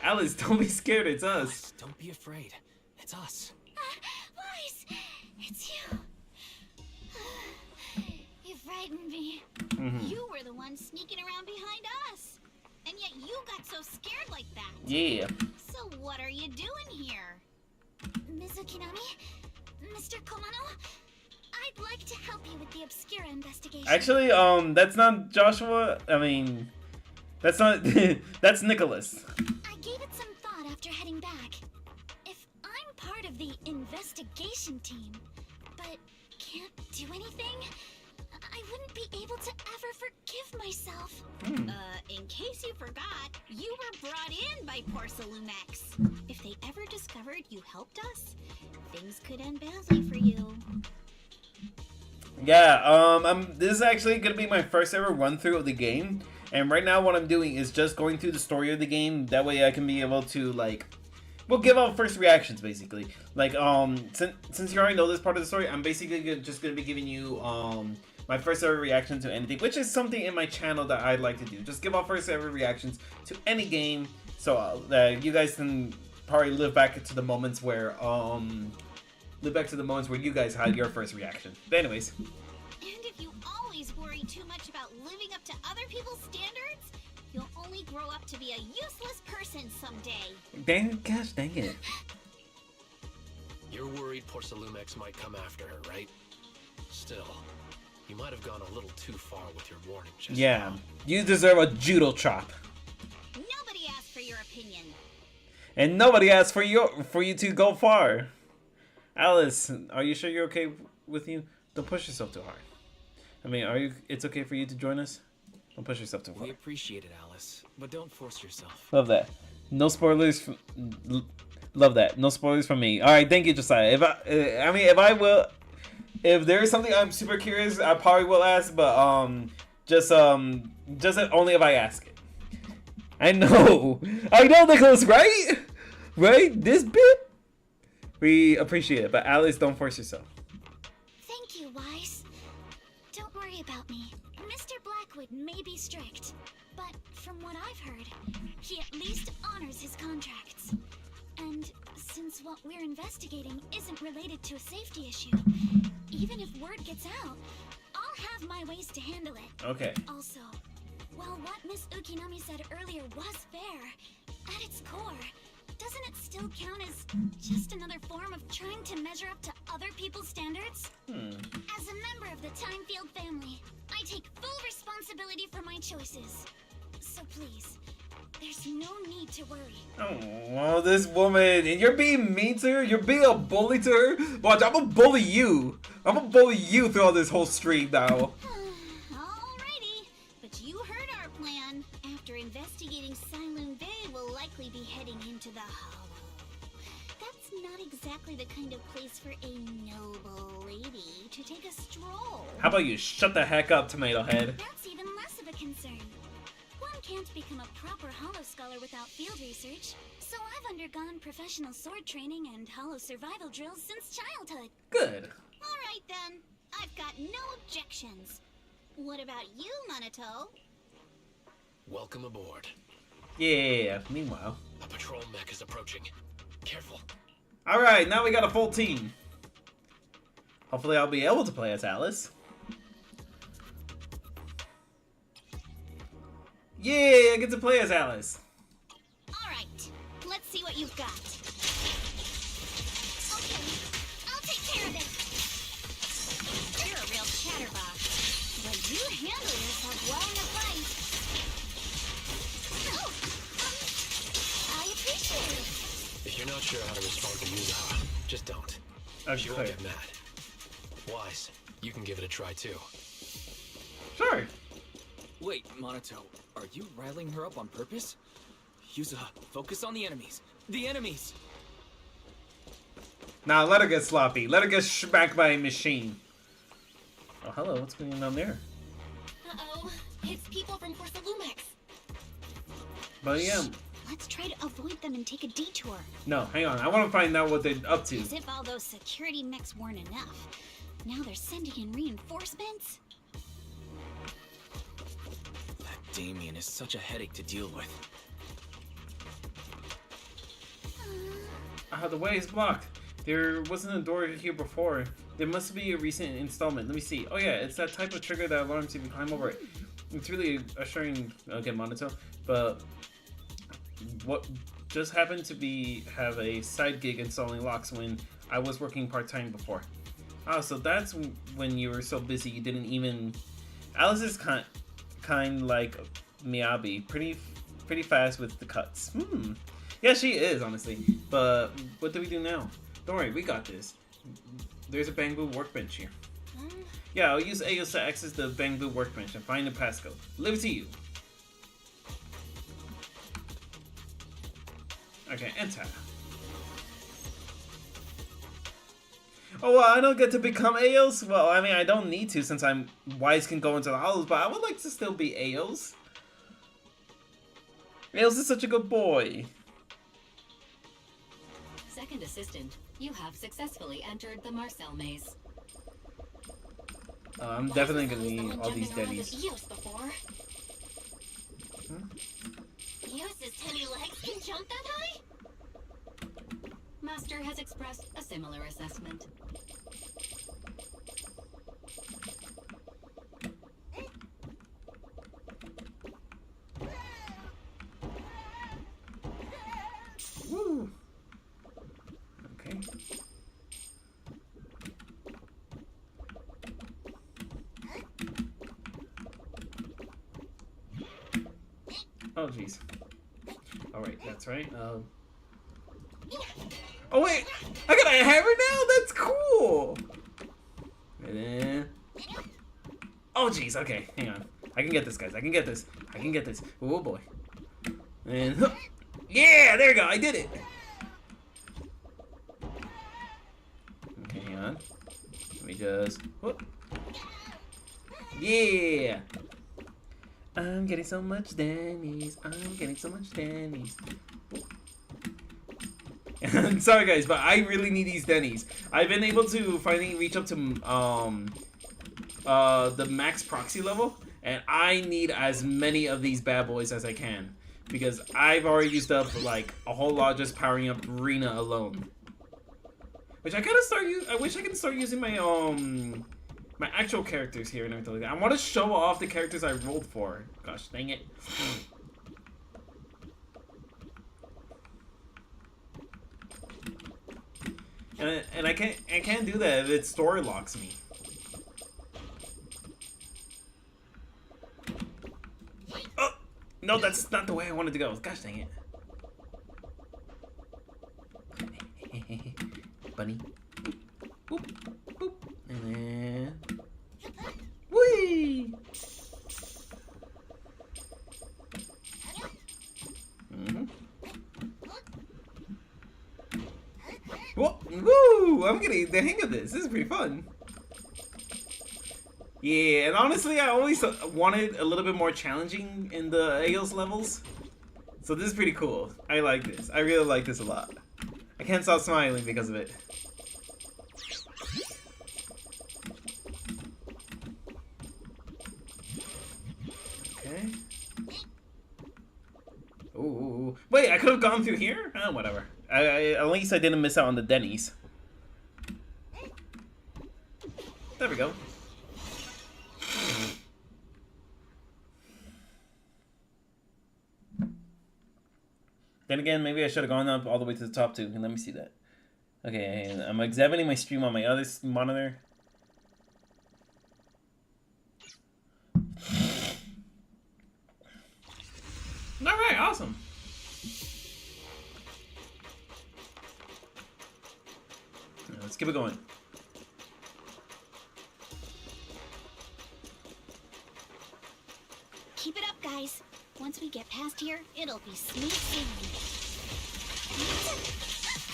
A: Alice, don't be scared. It's us.
D: Alice, don't be afraid. It's us.
J: Weiss, it's you. You frightened me.
K: You were the one sneaking around behind us. And yet you got so scared like that.
A: Yeah.
K: So what are you doing here?
J: Ms. Ukinami? Mr. Komano? I'd like to help you with the Obscura investigation.
A: Actually, that's not Joshua. I mean, that's not. That's Nicholas.
J: I gave it some thought after heading back. If I'm part of the investigation team, but can't do anything, I wouldn't be able to ever forgive myself.
K: In case you forgot, you were brought in by Porcelumex. If they ever discovered you helped us, things could end badly for you.
A: Yeah, this is actually gonna be my first ever run through of the game, and right now what I'm doing is just going through the story of the game. That way I can be able to we'll give out first reactions basically. Since you already know this part of the story, I'm basically just gonna be giving you my first ever reaction to anything, which is something in my channel that I'd like to do. Just give out first ever reactions to any game, so that you guys can probably live back to the moments where you guys had your first reaction. But anyways.
K: And if you always worry too much about living up to other people's standards, you'll only grow up to be a useless person someday.
A: Dang it.
E: You're worried Porcelumex might come after her, right? Still, you might have gone a little too far with your warning just
A: Yeah,
E: now.
A: you deserve a judo chop.
K: Nobody asked for your opinion.
A: And nobody asked for you to go far. Alice, are you sure you're okay with you? Don't push yourself too hard. I mean, it's okay for you to join us? Don't push yourself too
D: We
A: hard.
D: appreciate it, Alice, but don't force yourself.
A: Love that. No spoilers. Love that. No spoilers from me. All right, thank you, Josiah. If there is something I'm super curious, I probably will ask, but just only if I ask it. I know, Nicholas, right? Right? This bit. We appreciate it, but Alice, don't force yourself.
J: Thank you, Weiss. Don't worry about me. Mr. Blackwood may be strict, but from what I've heard, he at least honors his contracts. And since what we're investigating isn't related to a safety issue, even if word gets out, I'll have my ways to handle it.
A: Okay.
J: Also, while what Miss Ukinami said earlier was fair, at its core, doesn't it still count as just another form of trying to measure up to other people's standards? As a member of the Timefield family, I take full responsibility for my choices. So please, there's no need to worry.
A: Oh, this woman, and you're being mean to her? You're being a bully to her? Watch, I'm gonna bully you. I'm gonna bully you throughout this whole stream now.
K: Alrighty, but you heard our plan. After investigating Silent Bay, we'll likely be heading into the Hollow. That's not exactly the kind of place for a noble lady to take a stroll.
A: How about you shut the heck up, Tomato Head?
J: That's even less of a concern. One can't become a proper Hollow scholar without field research, so I've undergone professional sword training and Hollow survival drills since childhood.
A: Good.
K: Alright then, I've got no objections. What about you, Minato?
E: Welcome aboard.
A: Yeah, meanwhile.
E: A patrol mech is approaching. Careful.
A: Alright, now we got a full team. Hopefully I'll be able to play as Alice. Yeah, I get to play as Alice.
K: Alright, let's see what you've got. Okay, I'll take care of it. You're a real chatterbox, but you handle yourself well in a fight. Oh, I appreciate it.
E: If you're not sure how to respond to Yuzawa, just don't. She won't get mad. Wise, you can give it a try too.
A: Sure.
D: Wait, Minato, are you riling her up on purpose? Yuza, focus on the enemies. The enemies!
A: Now let her get sloppy. Let her get smacked by a machine. Oh, hello. What's going on there?
B: Uh-oh. It's people from Porsa Lumex.
A: But yeah.
K: Let's try to avoid them and take a detour.
A: No, hang on. I want to find out what they're up to.
K: As if all those security mechs weren't enough. Now they're sending in reinforcements?
D: That Damien is such a headache to deal with.
A: The way is blocked. There wasn't a door here before. There must be a recent installment. Let me see. Oh yeah, it's that type of trigger that alarms if you climb over it. It's really assuring, okay, monotone, but what just happened to have a side gig installing locks when I was working part-time before. Oh, so that's when you were so busy you didn't even... Alice is kind like Miyabi, pretty fast with the cuts. Yeah, she is, honestly. But what do we do now? Don't worry, we got this. There's a bamboo workbench here. Yeah, I'll use Aos to access the bamboo workbench and find the passcode. Leave it to you. Okay, enter. Oh, well, I don't get to become Aos? Well, I mean, I don't need to since Wise can go into the hollows, but I would like to still be Aos. Aos is such a good boy.
I: Second assistant, you have successfully entered the Marcel maze.
A: I'm definitely gonna need all these daddies.
B: Eos's tiny legs can jump that high?
I: Master has expressed a similar assessment.
A: Woo! Okay. Oh, jeez. Alright, that's right. Oh, wait! I got a hammer now? That's cool! And then... Oh, jeez, okay. Hang on. I can get this, guys. I can get this. I can get this. Oh, boy. And... Yeah! There we go! I did it! Okay, hang on. Let me just... Whoop. Yeah! I'm getting so much Denny's. I'm getting so much Denny's. I'm sorry guys, but I really need these Denny's. I've been able to finally reach up to the max proxy level, and I need as many of these bad boys as I can because I've already used up like a whole lot just powering up Rena alone. Which I gotta start using. I wish I could start using my my actual characters here and everything like that. I want to show off the characters I rolled for. Gosh, dang it. And I can't do that if it story locks me. Oh no, that's not the way I wanted to go. Gosh, dang it. Bunny. Boop, boop, and then whee! Woo! I'm getting the hang of this. This is pretty fun. Yeah, and honestly, I always wanted a little bit more challenging in the Aos levels. So this is pretty cool. I like this. I really like this a lot. I can't stop smiling because of it. Okay. Ooh. Wait, I could have gone through here? Oh, whatever. At least I didn't miss out on the Denny's. There we go. Then again, maybe I should have gone up all the way to the top too. And let me see that. Okay, I'm examining my stream on my other monitor. Alright, awesome. Let's keep it going.
K: Keep it up, guys. Once we get past past here, it'll be smooth sailing.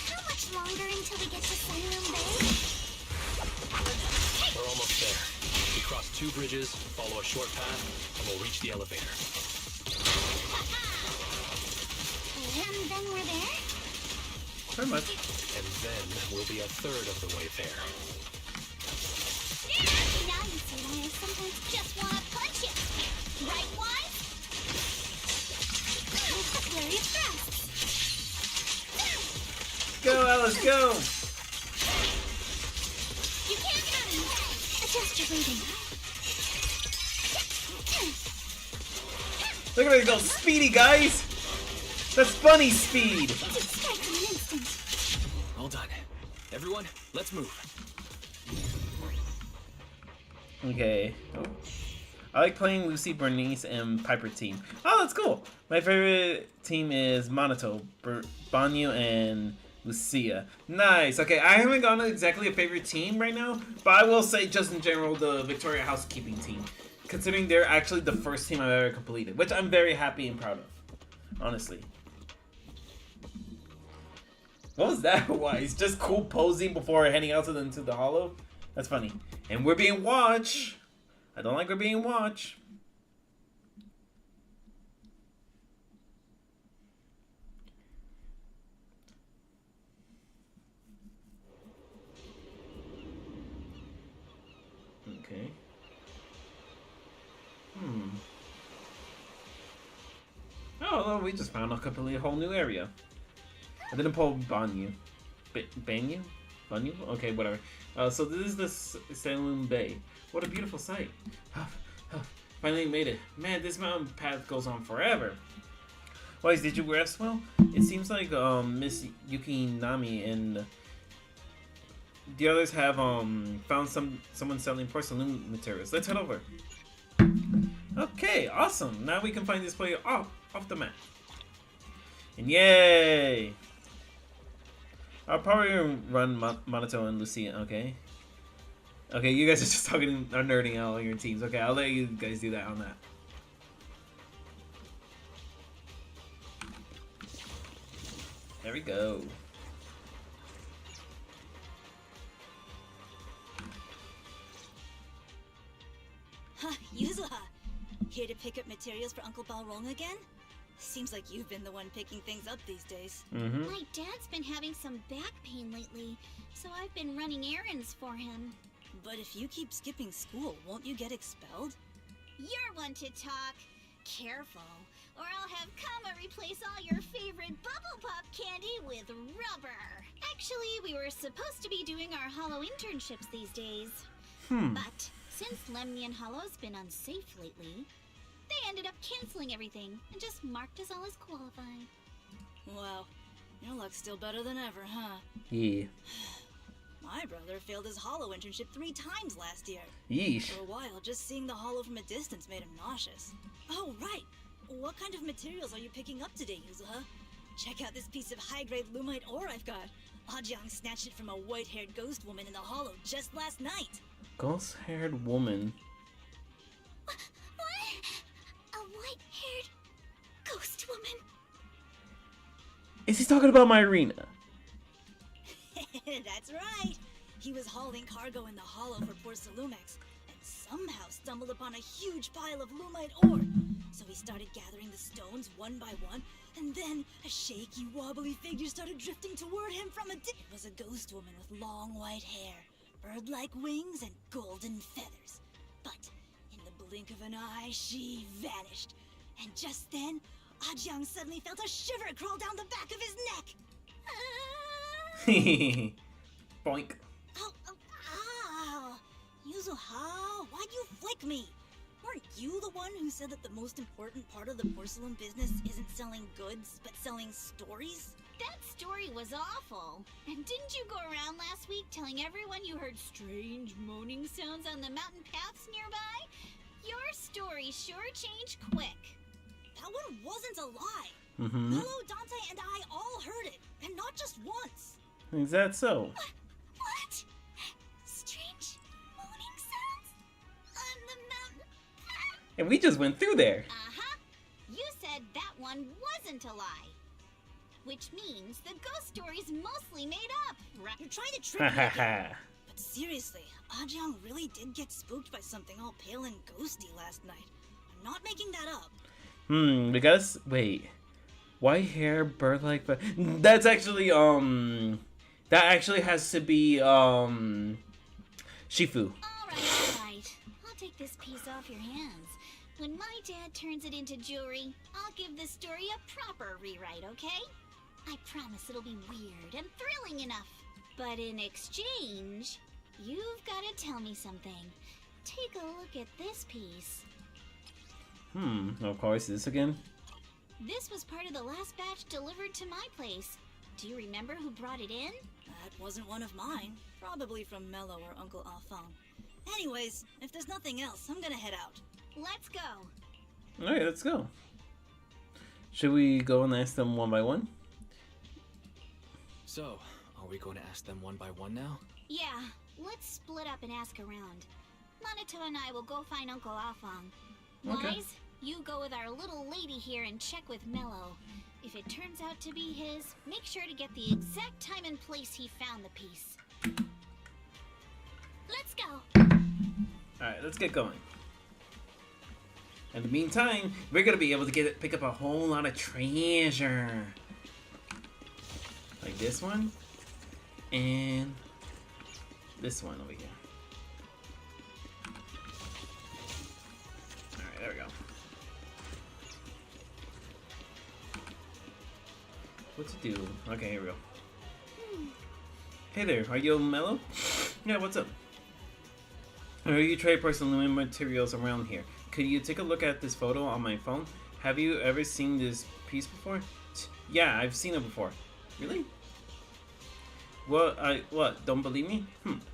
K: How much longer until we get to Sunroom Bay?
E: We're almost there. We cross 2 bridges, follow a short path, and we'll reach the elevator.
K: And then we're there?
A: Pretty much.
E: And then we'll be a third of the way there.
K: Now you see why I sometimes just want to punch it. Right, Wise? Flurry of thrusts.
A: Go, Alice, go!
K: You can't hurry. Adjust your breathing.
A: Look at her go speedy, guys! That's bunny speed!
K: It strikes in an instant.
E: All done. Everyone, let's move.
A: Okay. Oh. I like playing Lucy, Bernice, and Piper team. Oh, that's cool. My favorite team is Monato, Banyu, and Lucia. Nice. Okay, I haven't gotten exactly a favorite team right now, but I will say just in general the Victoria Housekeeping team, considering they're actually the first team I've ever completed, which I'm very happy and proud of, honestly. What was that? Why? He's just cool posing before heading out into the hollow? That's funny. And we're being watched. I don't like we're being watched. Okay. Oh, well, we just found a completely whole new area. I didn't pull Banyu. Banyu? Banyu? Okay, whatever. So this is the Zenless Bay. What a beautiful sight. Finally made it. Man, this mountain path goes on forever. Wise, did you rest well? It seems like Miss Yukinami and the others have found someone selling porcelain materials. Let's head over. Okay, awesome. Now we can find this player off the map. And yay! I'll probably run Monato and Lucia, okay? Okay, you guys are just talking or nerding out on your teams. Okay, I'll let you guys do that on that. There we go.
L: Yuzuha, here to pick up materials for Uncle Balrog again? Seems like you've been the one picking things up these days.
K: My dad's been having some back pain lately, so I've been running errands for him.
L: But if you keep skipping school, won't you get expelled?
K: You're one to talk. Careful, or I'll have Kama replace all your favorite Bubble Pop candy with rubber. Actually, we were supposed to be doing our Hollow internships these days. But since Lemnian Hollow's been unsafe lately, they ended up canceling everything and just marked us all as qualified.
L: Wow, your luck's still better than ever, huh?
A: Yeah.
L: My brother failed his Hollow internship 3 times last year.
A: Yeesh.
L: For a while, just seeing the Hollow from a distance made him nauseous. Oh, right. What kind of materials are you picking up today, Yuzuha? Check out this piece of high-grade lumite ore I've got. Ajang snatched it from a white-haired ghost woman in the Hollow just last night.
A: Ghost-haired woman?
K: What? A white-haired ghost woman?
A: Is he talking about my arena?
L: That's right. He was hauling cargo in the Hollow for Porcelumex, and somehow stumbled upon a huge pile of lumite ore. So he started gathering the stones one by one, and then a shaky, wobbly figure started drifting toward him from a It was a ghost woman with long white hair, bird-like wings, and golden feathers. But in the blink of an eye, she vanished. And just then, Ajang suddenly felt a shiver crawl down the back of his neck.
A: Boink.
L: Ow! Yuzuha, why'd you flick me? Weren't you the one who said that the most important part of the porcelain business isn't selling goods, but selling stories?
K: That story was awful. And didn't you go around last week telling everyone you heard strange moaning sounds on the mountain paths nearby? Your story sure changed quick.
L: That one wasn't a lie.
A: Hello,
L: Dante and I all heard it, and not just once.
A: Is that so?
K: What? Strange moaning sounds on the mountain path?
A: And we just went through there.
K: You said that one one wasn't a lie. Which means the ghost story's mostly made up, right?
L: You're trying to trick me again. But seriously, Ajang really did get spooked by something all pale and ghosty last night. I'm not making that up.
A: Because wait, white hair, bird-like, but that's actually that actually has to be Shifu.
K: Alright. I'll take this piece off your hands. When my dad turns it into jewelry, I'll give this story a proper rewrite, okay? I promise it'll be weird and thrilling enough. But in exchange, you've got to tell me something. Take a look at this piece.
A: Of course, this again?
K: This was part of the last batch delivered to my place. Do you remember who brought it in?
L: That wasn't one of mine. Probably from Mello or Uncle Afang. Anyways, if there's nothing else, I'm gonna head out.
K: Let's go.
A: Alright, let's go. Should we go and ask them one by one?
D: So, are we going to ask them one by one now?
K: Yeah, let's split up and ask around. Minato and I will go find Uncle Afang.
A: Okay.
K: Wise, you go with our little lady here and check with Mello. If it turns out to be his, make sure to get the exact time and place he found the piece. Let's go.
A: Alright, let's get going. In the meantime, we're gonna be able to pick up a whole lot of treasure. Like this one. And this one over here. Alright, there we go. What to do? Okay, here we go. Hey there, are you Mello? Yeah, what's up? You trade porcelain materials around here. Could you take a look at this photo on my phone? Have you ever seen this piece before? Yeah, I've seen it before. Really? What? Don't believe me?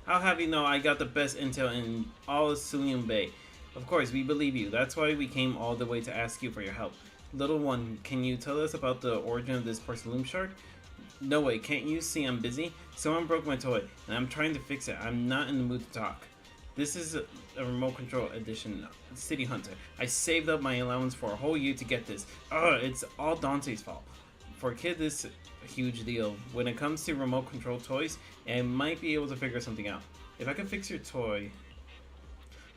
A: I'll have you know I got the best intel in all of Zenless Bay. Of course, we believe you. That's why we came all the way to ask you for your help. Little one, can you tell us about the origin of this porcelain shard? No way, can't you see I'm busy? Someone broke my toy, and I'm trying to fix it. I'm not in the mood to talk. This is a remote control edition City Hunter. I saved up my allowance for a whole year to get this. It's all Dante's fault. For a kid, this is a huge deal. When it comes to remote control toys, I might be able to figure something out. If I can fix your toy...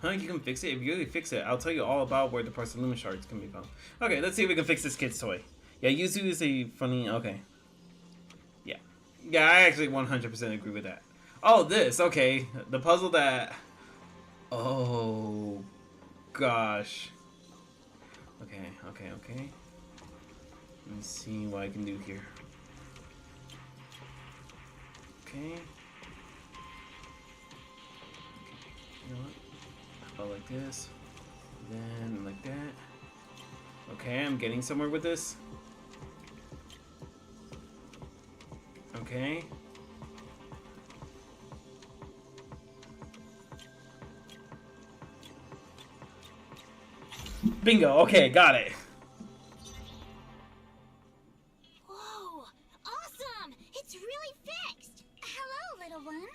A: Huh, you can fix it? If you really fix it, I'll tell you all about where the porcelain shards can be found. Okay, let's see if we can fix this kid's toy. Yeah, Yuzu is a funny... Okay. Yeah. Yeah, I actually 100% agree with that. Oh, this. Okay. The puzzle that... Oh, gosh. Okay. Let me see what I can do here. Okay. You know what? How about like this? Then like that. Okay, I'm getting somewhere with this. Okay. Bingo, okay, got it.
K: Whoa, awesome! It's really fixed!
J: Hello, little one.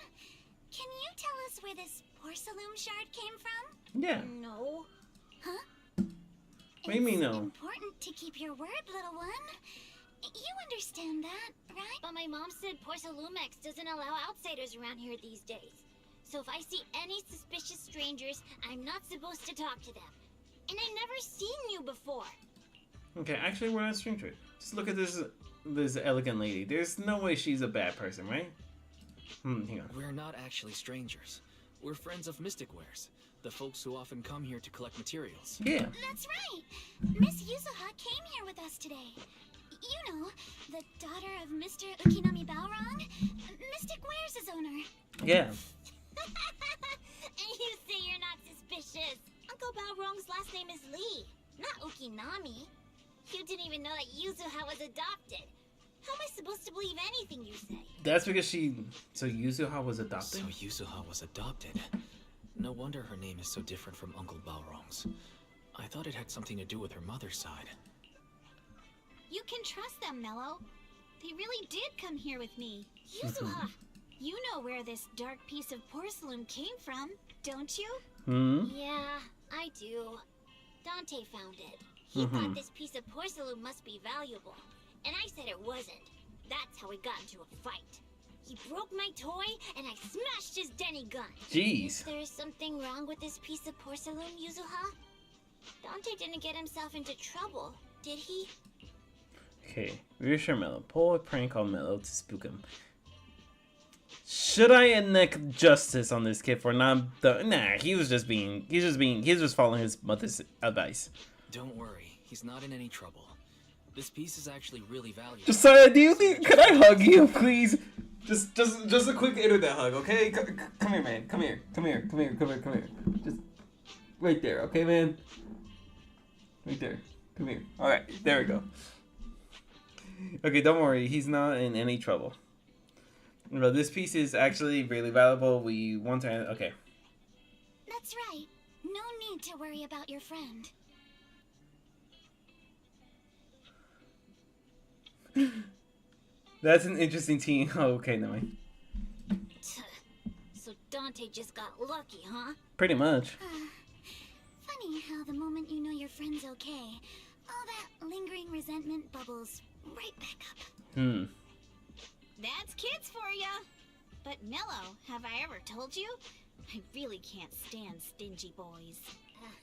J: Can you tell us where this porcelain shard came from?
A: Yeah.
K: No.
J: Huh?
A: What do you mean, no?
J: It's important to keep your word, little one. You understand that, right?
B: But my mom said Porcelumex doesn't allow outsiders around here these days. So if I see any suspicious strangers, I'm not supposed to talk to them. And I've never seen you before.
A: Okay, actually, we're not strangers. Just look at this elegant lady. There's no way she's a bad person, right? Hang on.
D: We're not actually strangers. We're friends of Mystic Wares, the folks who often come here to collect materials.
A: Yeah.
J: That's right. Miss Yuzuha came here with us today. You know, the daughter of Mr. Ukinami Balrog, Mystic Wares' owner.
A: Yeah.
B: And you say you're not suspicious. Uncle Balrog's last name is Lee, not Ukinami. You didn't even know that Yuzuha was adopted. How am I supposed to believe anything you say?
A: That's because So Yuzuha was adopted?
D: So Yuzuha was adopted. No wonder her name is so different from Uncle Balrog's. I thought it had something to do with her mother's side.
K: You can trust them, Mello. They really did come here with me. Yuzuha, you know where this dark piece of porcelain came from, don't you?
B: Yeah, I do. Dante found it.
K: He thought this piece of porcelain must be valuable, and I said it wasn't. That's how we got into a fight. He broke my toy, and I smashed his Denny gun.
A: Jeez.
K: Is there something wrong with this piece of porcelain, Yuzuha? Dante didn't get himself into trouble, did he?
A: Okay, reassure Mello. Pull a prank on Mello to spook him. Should I enact justice on this kid for not? Nah, he's just following his mother's advice.
D: Don't worry, he's not in any trouble. This piece is actually really valuable.
A: Josiah, do you think? Can I hug you, please? Just a quick internet hug, okay? Come here, man. Come here. Just right there, okay, man? Right there. Come here. All right, there we go. Okay, don't worry. He's not in any trouble. But this piece is actually really valuable. We want to... Okay.
J: That's right. No need to worry about your friend.
A: That's an interesting team. Oh, okay, never mind.
K: So Dante just got lucky, huh?
A: Pretty much.
J: Funny how the moment you know your friend's okay, all that lingering resentment bubbles right back up.
K: That's kids for ya. But Mello, have I ever told you? I really can't stand stingy boys.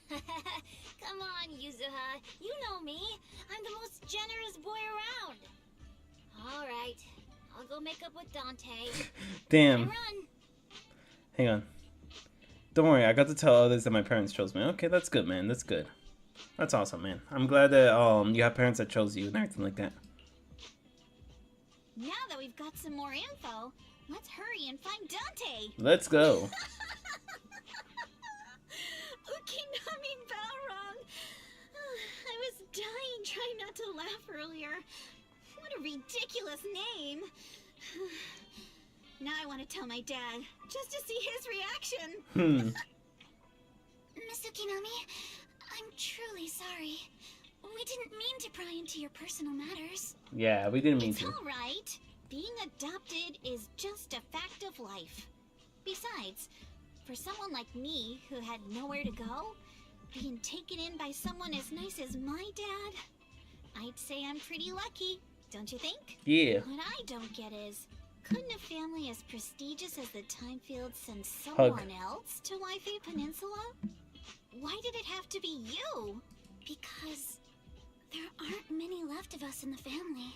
K: Come on, Yuzuha. You know me. I'm the most generous boy around. All right. I'll go make up with Dante.
A: Damn.
K: Run.
A: Hang on. Don't worry, I got to tell others that my parents chose me. Okay, that's good, man. That's good. That's awesome, man. I'm glad that you have parents that chose you and everything like that.
K: Now that we've got some more info, let's hurry and find Dante.
A: Let's go.
K: Ukinami Balrog. I was dying trying not to laugh earlier. What a ridiculous name. Now I want to tell my dad, just to see his reaction.
J: Miss Ukinami, I'm truly sorry. We didn't mean to pry into your personal matters.
A: Yeah, we didn't mean
K: It's
A: to.
K: all right. Being adopted is just a fact of life. Besides, for someone like me who had nowhere to go, being taken in by someone as nice as my dad, I'd say I'm pretty lucky, don't you think?
A: Yeah.
K: What I don't get is, couldn't a family as prestigious as the Timefield send someone else to Waifei Peninsula? Why did it have to be you?
J: Because there aren't many left of us in the family.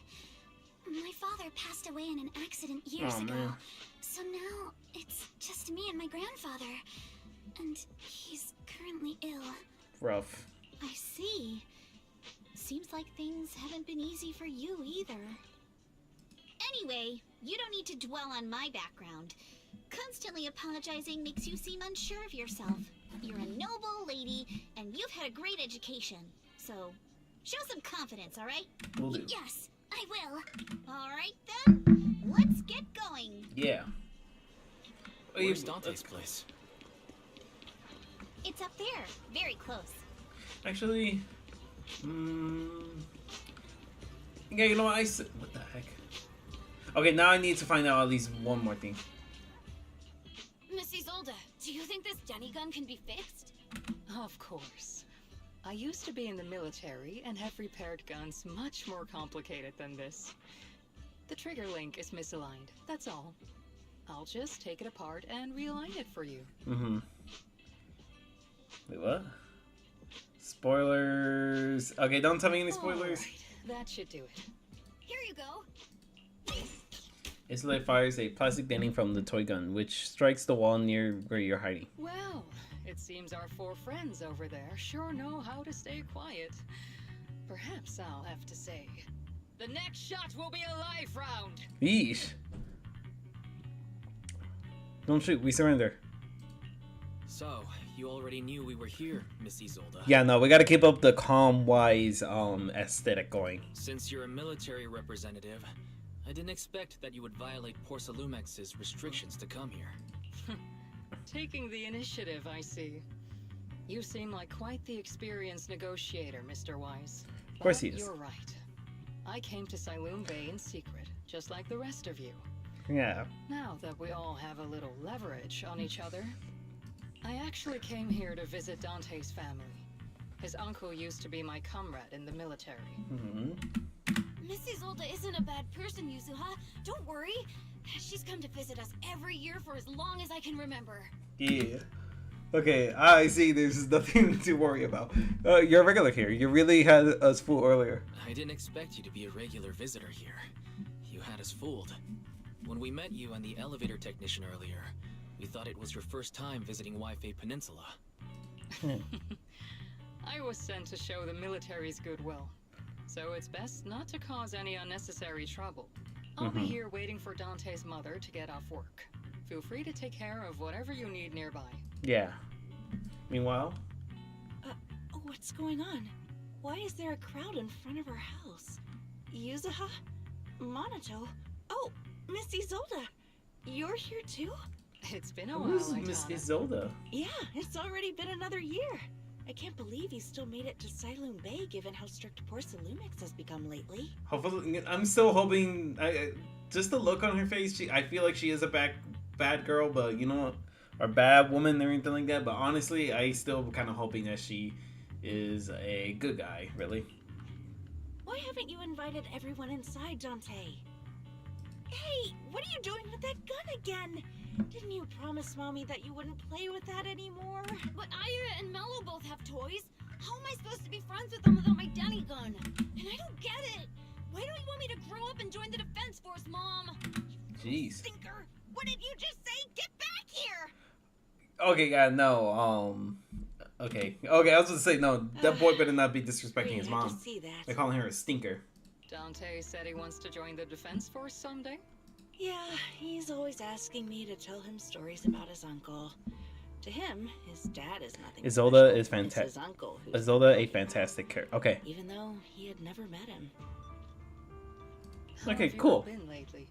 J: My father passed away in an accident years ago.
A: Man.
J: So now it's just me and my grandfather. And he's currently ill.
A: Rough.
K: I see. Seems like things haven't been easy for you either. Anyway, you don't need to dwell on my background. Constantly apologizing makes you seem unsure of yourself. You're a noble lady, and you've had a great education. So, show some confidence, alright?
A: Will do.
J: Yes, I will.
K: Alright then, let's get going.
A: Yeah.
D: Where's Dante's place?
K: It's up there, very close.
A: Actually, yeah, you know what? What the heck? Okay, now I need to find out at least one more thing.
B: Miss Isolde, do you think this Denny gun can be fixed?
H: Of course. I used to be in the military and have repaired guns much more complicated than this. The trigger link is misaligned, that's all. I'll just take it apart and realign it for you.
A: Wait, what? Spoilers. Okay, don't tell me any spoilers.
H: Alright, that should do it.
K: Here you go.
A: Isolde fires a plastic denning from the toy gun, which strikes the wall near where you're hiding.
H: Well, it seems our four friends over there sure know how to stay quiet. Perhaps I'll have to say, the next shot will be a life round.
A: Yeesh. Don't shoot, we surrender.
D: So, you already knew we were here, Miss Isolde.
A: Yeah, no, we gotta keep up the calm, wise, aesthetic going.
D: Since you're a military representative, I didn't expect that you would violate Porcelumex's restrictions to come here.
H: Taking the initiative, I see. You seem like quite the experienced negotiator, Mr. Wise.
A: Of course he is.
H: You're right. I came to Siloon Bay in secret, just like the rest of you.
A: Yeah.
H: Now that we all have a little leverage on each other, I actually came here to visit Dante's family. His uncle used to be my comrade in the military.
B: Miss Isolde isn't a bad person, Yuzuha. Don't worry. She's come to visit us every year for as long as I can remember.
A: Yeah. Okay, I see. There's nothing to worry about. You're a regular here. You really had us fooled earlier.
D: I didn't expect you to be a regular visitor here. You had us fooled. When we met you and the elevator technician earlier, we thought it was your first time visiting Wi-Fi Peninsula.
H: I was sent to show the military's goodwill. So it's best not to cause any unnecessary trouble. I'll be here waiting for Dante's mother to get off work. Feel free to take care of whatever you need nearby.
A: Yeah. Meanwhile?
L: What's going on? Why is there a crowd in front of our house? Yuzuha? Monato? Oh, Miss Isolde! You're here too?
H: It's been a while,
A: Who's Miss Isolde?
L: Yeah, it's already been another year. I can't believe you still made it to Siloon Bay given how strict Porcelumix has become lately.
A: Hopefully, I'm still hoping. Just the look on her face. I feel like she is a bad girl, but you know, or bad woman or anything like that. But honestly, I still kind of hoping that she is a good guy. Really.
L: Why haven't you invited everyone inside, Dante? Hey, what are you doing with that gun again? Didn't you promise Mommy that you wouldn't play with that anymore?
B: But Ira and Mello both have toys. How am I supposed to be friends with them without my daddy gun? And I don't get it. Why don't you want me to grow up and join the Defense Force, Mom?
A: Jeez.
L: Stinker, what did you just say? Get back here!
A: Okay, yeah, no, okay, I was gonna say, no, that boy better not be disrespecting his mom.
L: See that.
A: They're calling her a stinker.
H: Dante said he wants to join the Defense Force someday?
L: Yeah, he's always asking me to tell him stories about his uncle. To him, his dad is nothing
A: Isolde
L: special.
A: is fantastic.
L: It's his uncle who's
A: Isolde, a fantastic character. Okay.
L: even though he had never met him.
H: How
A: Okay,
H: have you
A: cool.
H: all been lately?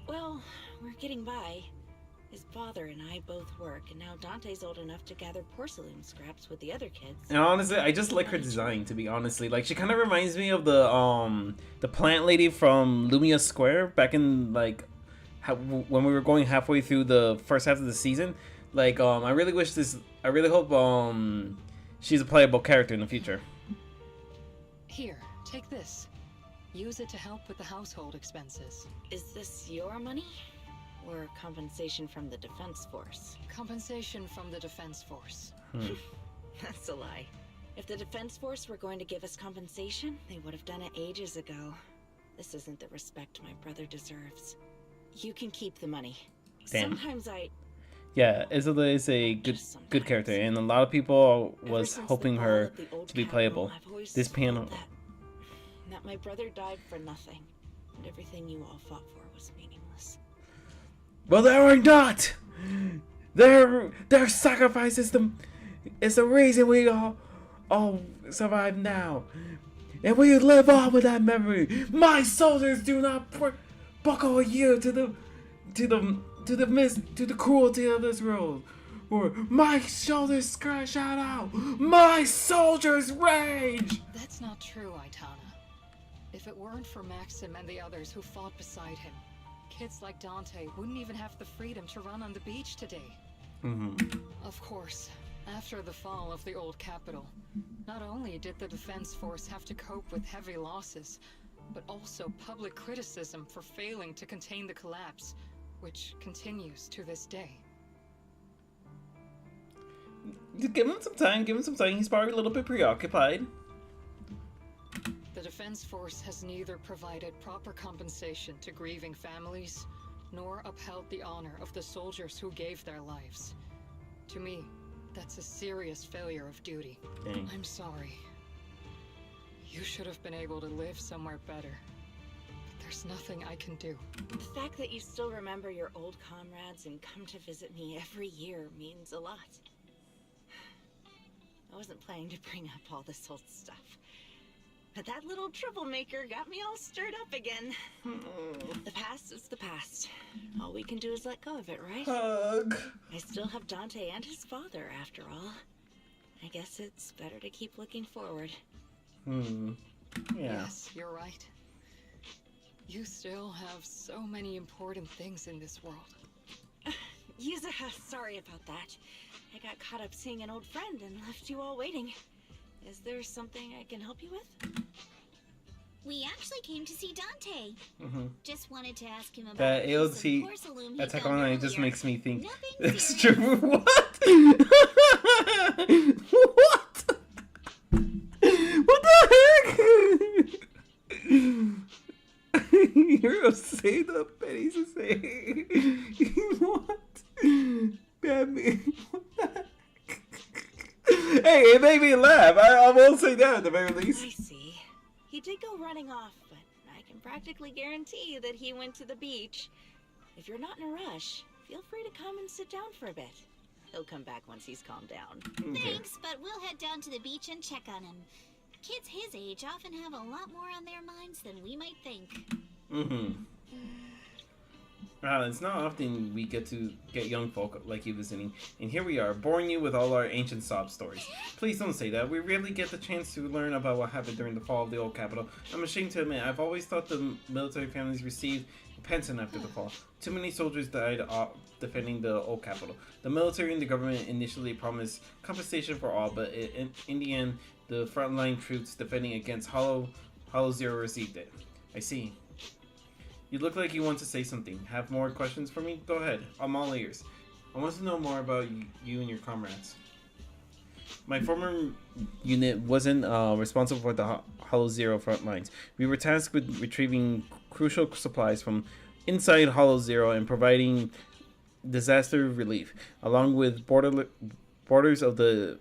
L: Well, we're getting by. His father and I both work, and now Dante's old enough to gather porcelain scraps with the other kids.
A: And honestly, I just like her design, to be honestly. Like, she kind of reminds me of the plant lady from Lumia Square back in, like, when we were going halfway through the first half of the season. Like, I really hope she's a playable character in the future.
H: Here, take this. Use it to help with the household expenses.
L: Is this your money? Or compensation from the Defense Force?
H: Compensation from the Defense Force.
L: That's a lie. If the Defense Force were going to give us compensation, they would have done it ages ago. This isn't the respect my brother deserves. You can keep the money.
A: Damn.
L: Sometimes
A: Yeah, Isolde is a good character, and a lot of people was hoping her to be playable. This piano.
L: That my brother died for nothing, and everything you all fought for was meaningless.
A: Well, they are not. Their sacrifice is the reason we all survive now, and we live on with that memory. My soldiers do not buckle a ear to the cruelty of this world. Or my shoulders scratch out. My soldiers rage.
H: That's not true, Aitana. If it weren't for Maxim and the others who fought beside him, kids like Dante wouldn't even have the freedom to run on the beach today. Of course, after the fall of the old capital, not only did the Defense Force have to cope with heavy losses, but also public criticism for failing to contain the collapse, which continues to this day.
A: Give him some time. He's probably a little bit preoccupied.
H: The Defense Force has neither provided proper compensation to grieving families, nor upheld the honor of the soldiers who gave their lives. To me, that's a serious failure of duty.
A: Dang.
H: I'm sorry. You should have been able to live somewhere better. But there's nothing I can do.
L: The fact that you still remember your old comrades and come to visit me every year means a lot. I wasn't planning to bring up all this old stuff. But that little troublemaker got me all stirred up again. The past is the past. All we can do is let go of it, right?
A: Hug.
L: I still have Dante and his father, after all. I guess it's better to keep looking forward.
A: Yeah.
H: Yes, you're right. You still have so many important things in this world.
L: Yuzuha, sorry about that. I got caught up seeing an old friend and left you all waiting. Is there something I can help you with?
K: We actually came to see Dante.
A: Mm-hmm.
K: Just wanted to ask him about
A: That
K: a piece of
A: AOT
K: porcelain he
A: Attack
K: found
A: Online just
K: earlier.
A: makes me think
K: Nothing
A: it's
K: serious.
A: true. What? What? What the heck? You're saying the pennies to say what? Batman. What the heck? Hey, it made me laugh. I won't say that at the very least.
L: I see. He did go running off, but I can practically guarantee you that he went to the beach. If you're not in a rush, feel free to come and sit down for a bit. He'll come back once he's calmed down.
A: Okay.
K: Thanks, but we'll head down to the beach and check on him. Kids his age often have a lot more on their minds than we might think.
A: Mm-hmm. It's not often we get to get young folk like you visiting, and here we are, boring you with all our ancient sob stories. Please don't say that. We rarely get the chance to learn about what happened during the fall of the old capital. I'm ashamed to admit, I've always thought the military families received a pension after the fall. Too many soldiers died defending the old capital. The military and the government initially promised compensation for all, but in the end, the frontline troops defending against Hollow Zero received it. I see. You look like you want to say something. Have more questions for me? Go ahead. I'm all ears. I want to know more about you and your comrades. My former unit wasn't responsible for the Hollow Zero front lines. We were tasked with retrieving crucial supplies from inside Hollow Zero and providing disaster relief, along with borders of the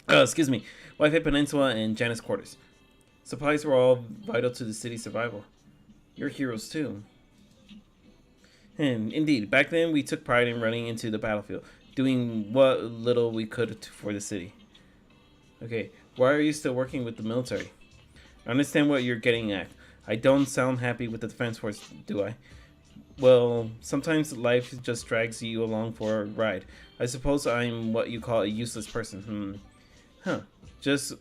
A: Wi-Fi Peninsula and Janus quarters. Supplies were all vital to the city's survival. You're heroes too. Indeed, back then we took pride in running into the battlefield, doing what little we could for the city. Okay, why are you still working with the military? I understand what you're getting at. I don't sound happy with the defense force, do I? Well, sometimes life just drags you along for a ride. I suppose I'm what you call a useless person. Huh.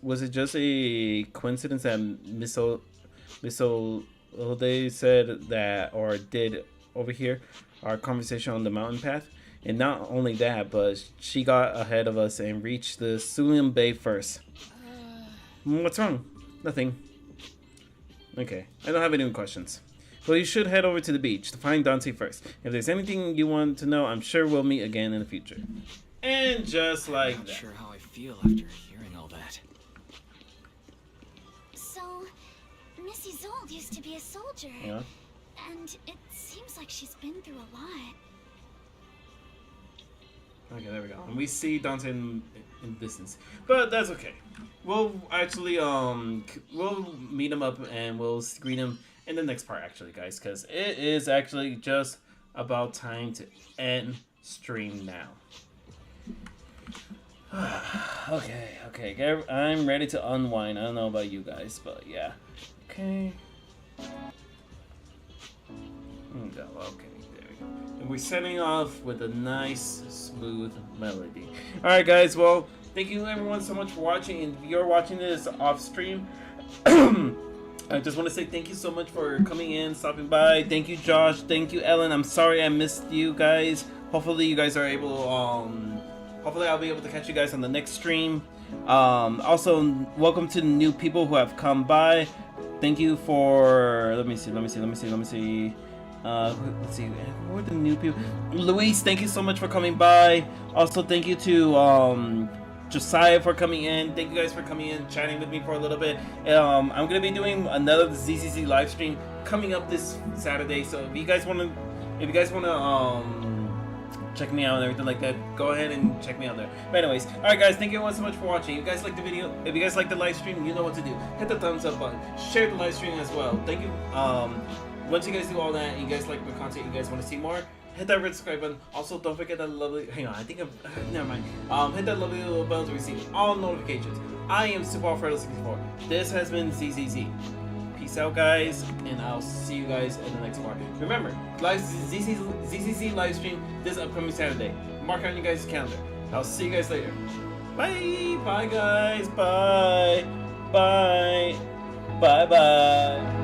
A: Was it just a coincidence that Miss Olde said that, or did over here, our conversation on the mountain path? And not only that, but she got ahead of us and reached the Sulium Bay first. What's wrong? Nothing. Okay, I don't have any more questions. Well, you should head over to the beach to find Dante first. If there's anything you want to know, I'm sure we'll meet again in the future. And just like
D: I'm not
A: that.
D: sure how I feel after hearing all that.
J: So, Missy Zold used to be a soldier.
A: Yeah.
J: And it seems like she's been through a lot.
A: Okay, there we go. And we see Dante in distance, but that's okay. We'll actually we'll meet him up and we'll screen him in the next part, actually, guys, because it is actually just about time to end stream now. Okay, I'm ready to unwind. I don't know about you guys, but yeah. Okay. Okay, there we go. And we're setting off with a nice, smooth melody. Alright, guys, well, thank you everyone so much for watching. And if you're watching this off stream, I just want to say thank you so much for coming in, stopping by. Thank you, Josh. Thank you, Ellen. I'm sorry I missed you guys. Hopefully you guys are able, hopefully I'll be able to catch you guys on the next stream. Also, welcome to the new people who have come by. Thank you for, let me see. Let's see, who are the new people? Luis, thank you so much for coming by. Also, thank you to Josiah for coming in. Thank you guys for coming in, chatting with me for a little bit. I'm gonna be doing another ZZZ live stream coming up this Saturday. So if you guys wanna check me out and everything like that, go ahead and check me out there. But anyways, alright guys, thank you so much for watching. If you guys like the video, if you guys like the live stream, you know what to do. Hit the thumbs up button, share the live stream as well. Thank you. Once you guys do all that, you guys like the content, you guys want to see more, hit that red subscribe button. Also, don't forget that lovely, hang on, I think never mind. Hit that lovely little bell to receive all notifications. I am Super Alfredo 64. This has been ZZZ. Peace out, guys, and I'll see you guys in the next part. Remember, ZZZ live stream this upcoming Saturday. Mark on your guys' calendar. I'll see you guys later. Bye. Bye, guys. Bye. Bye. Bye. Bye.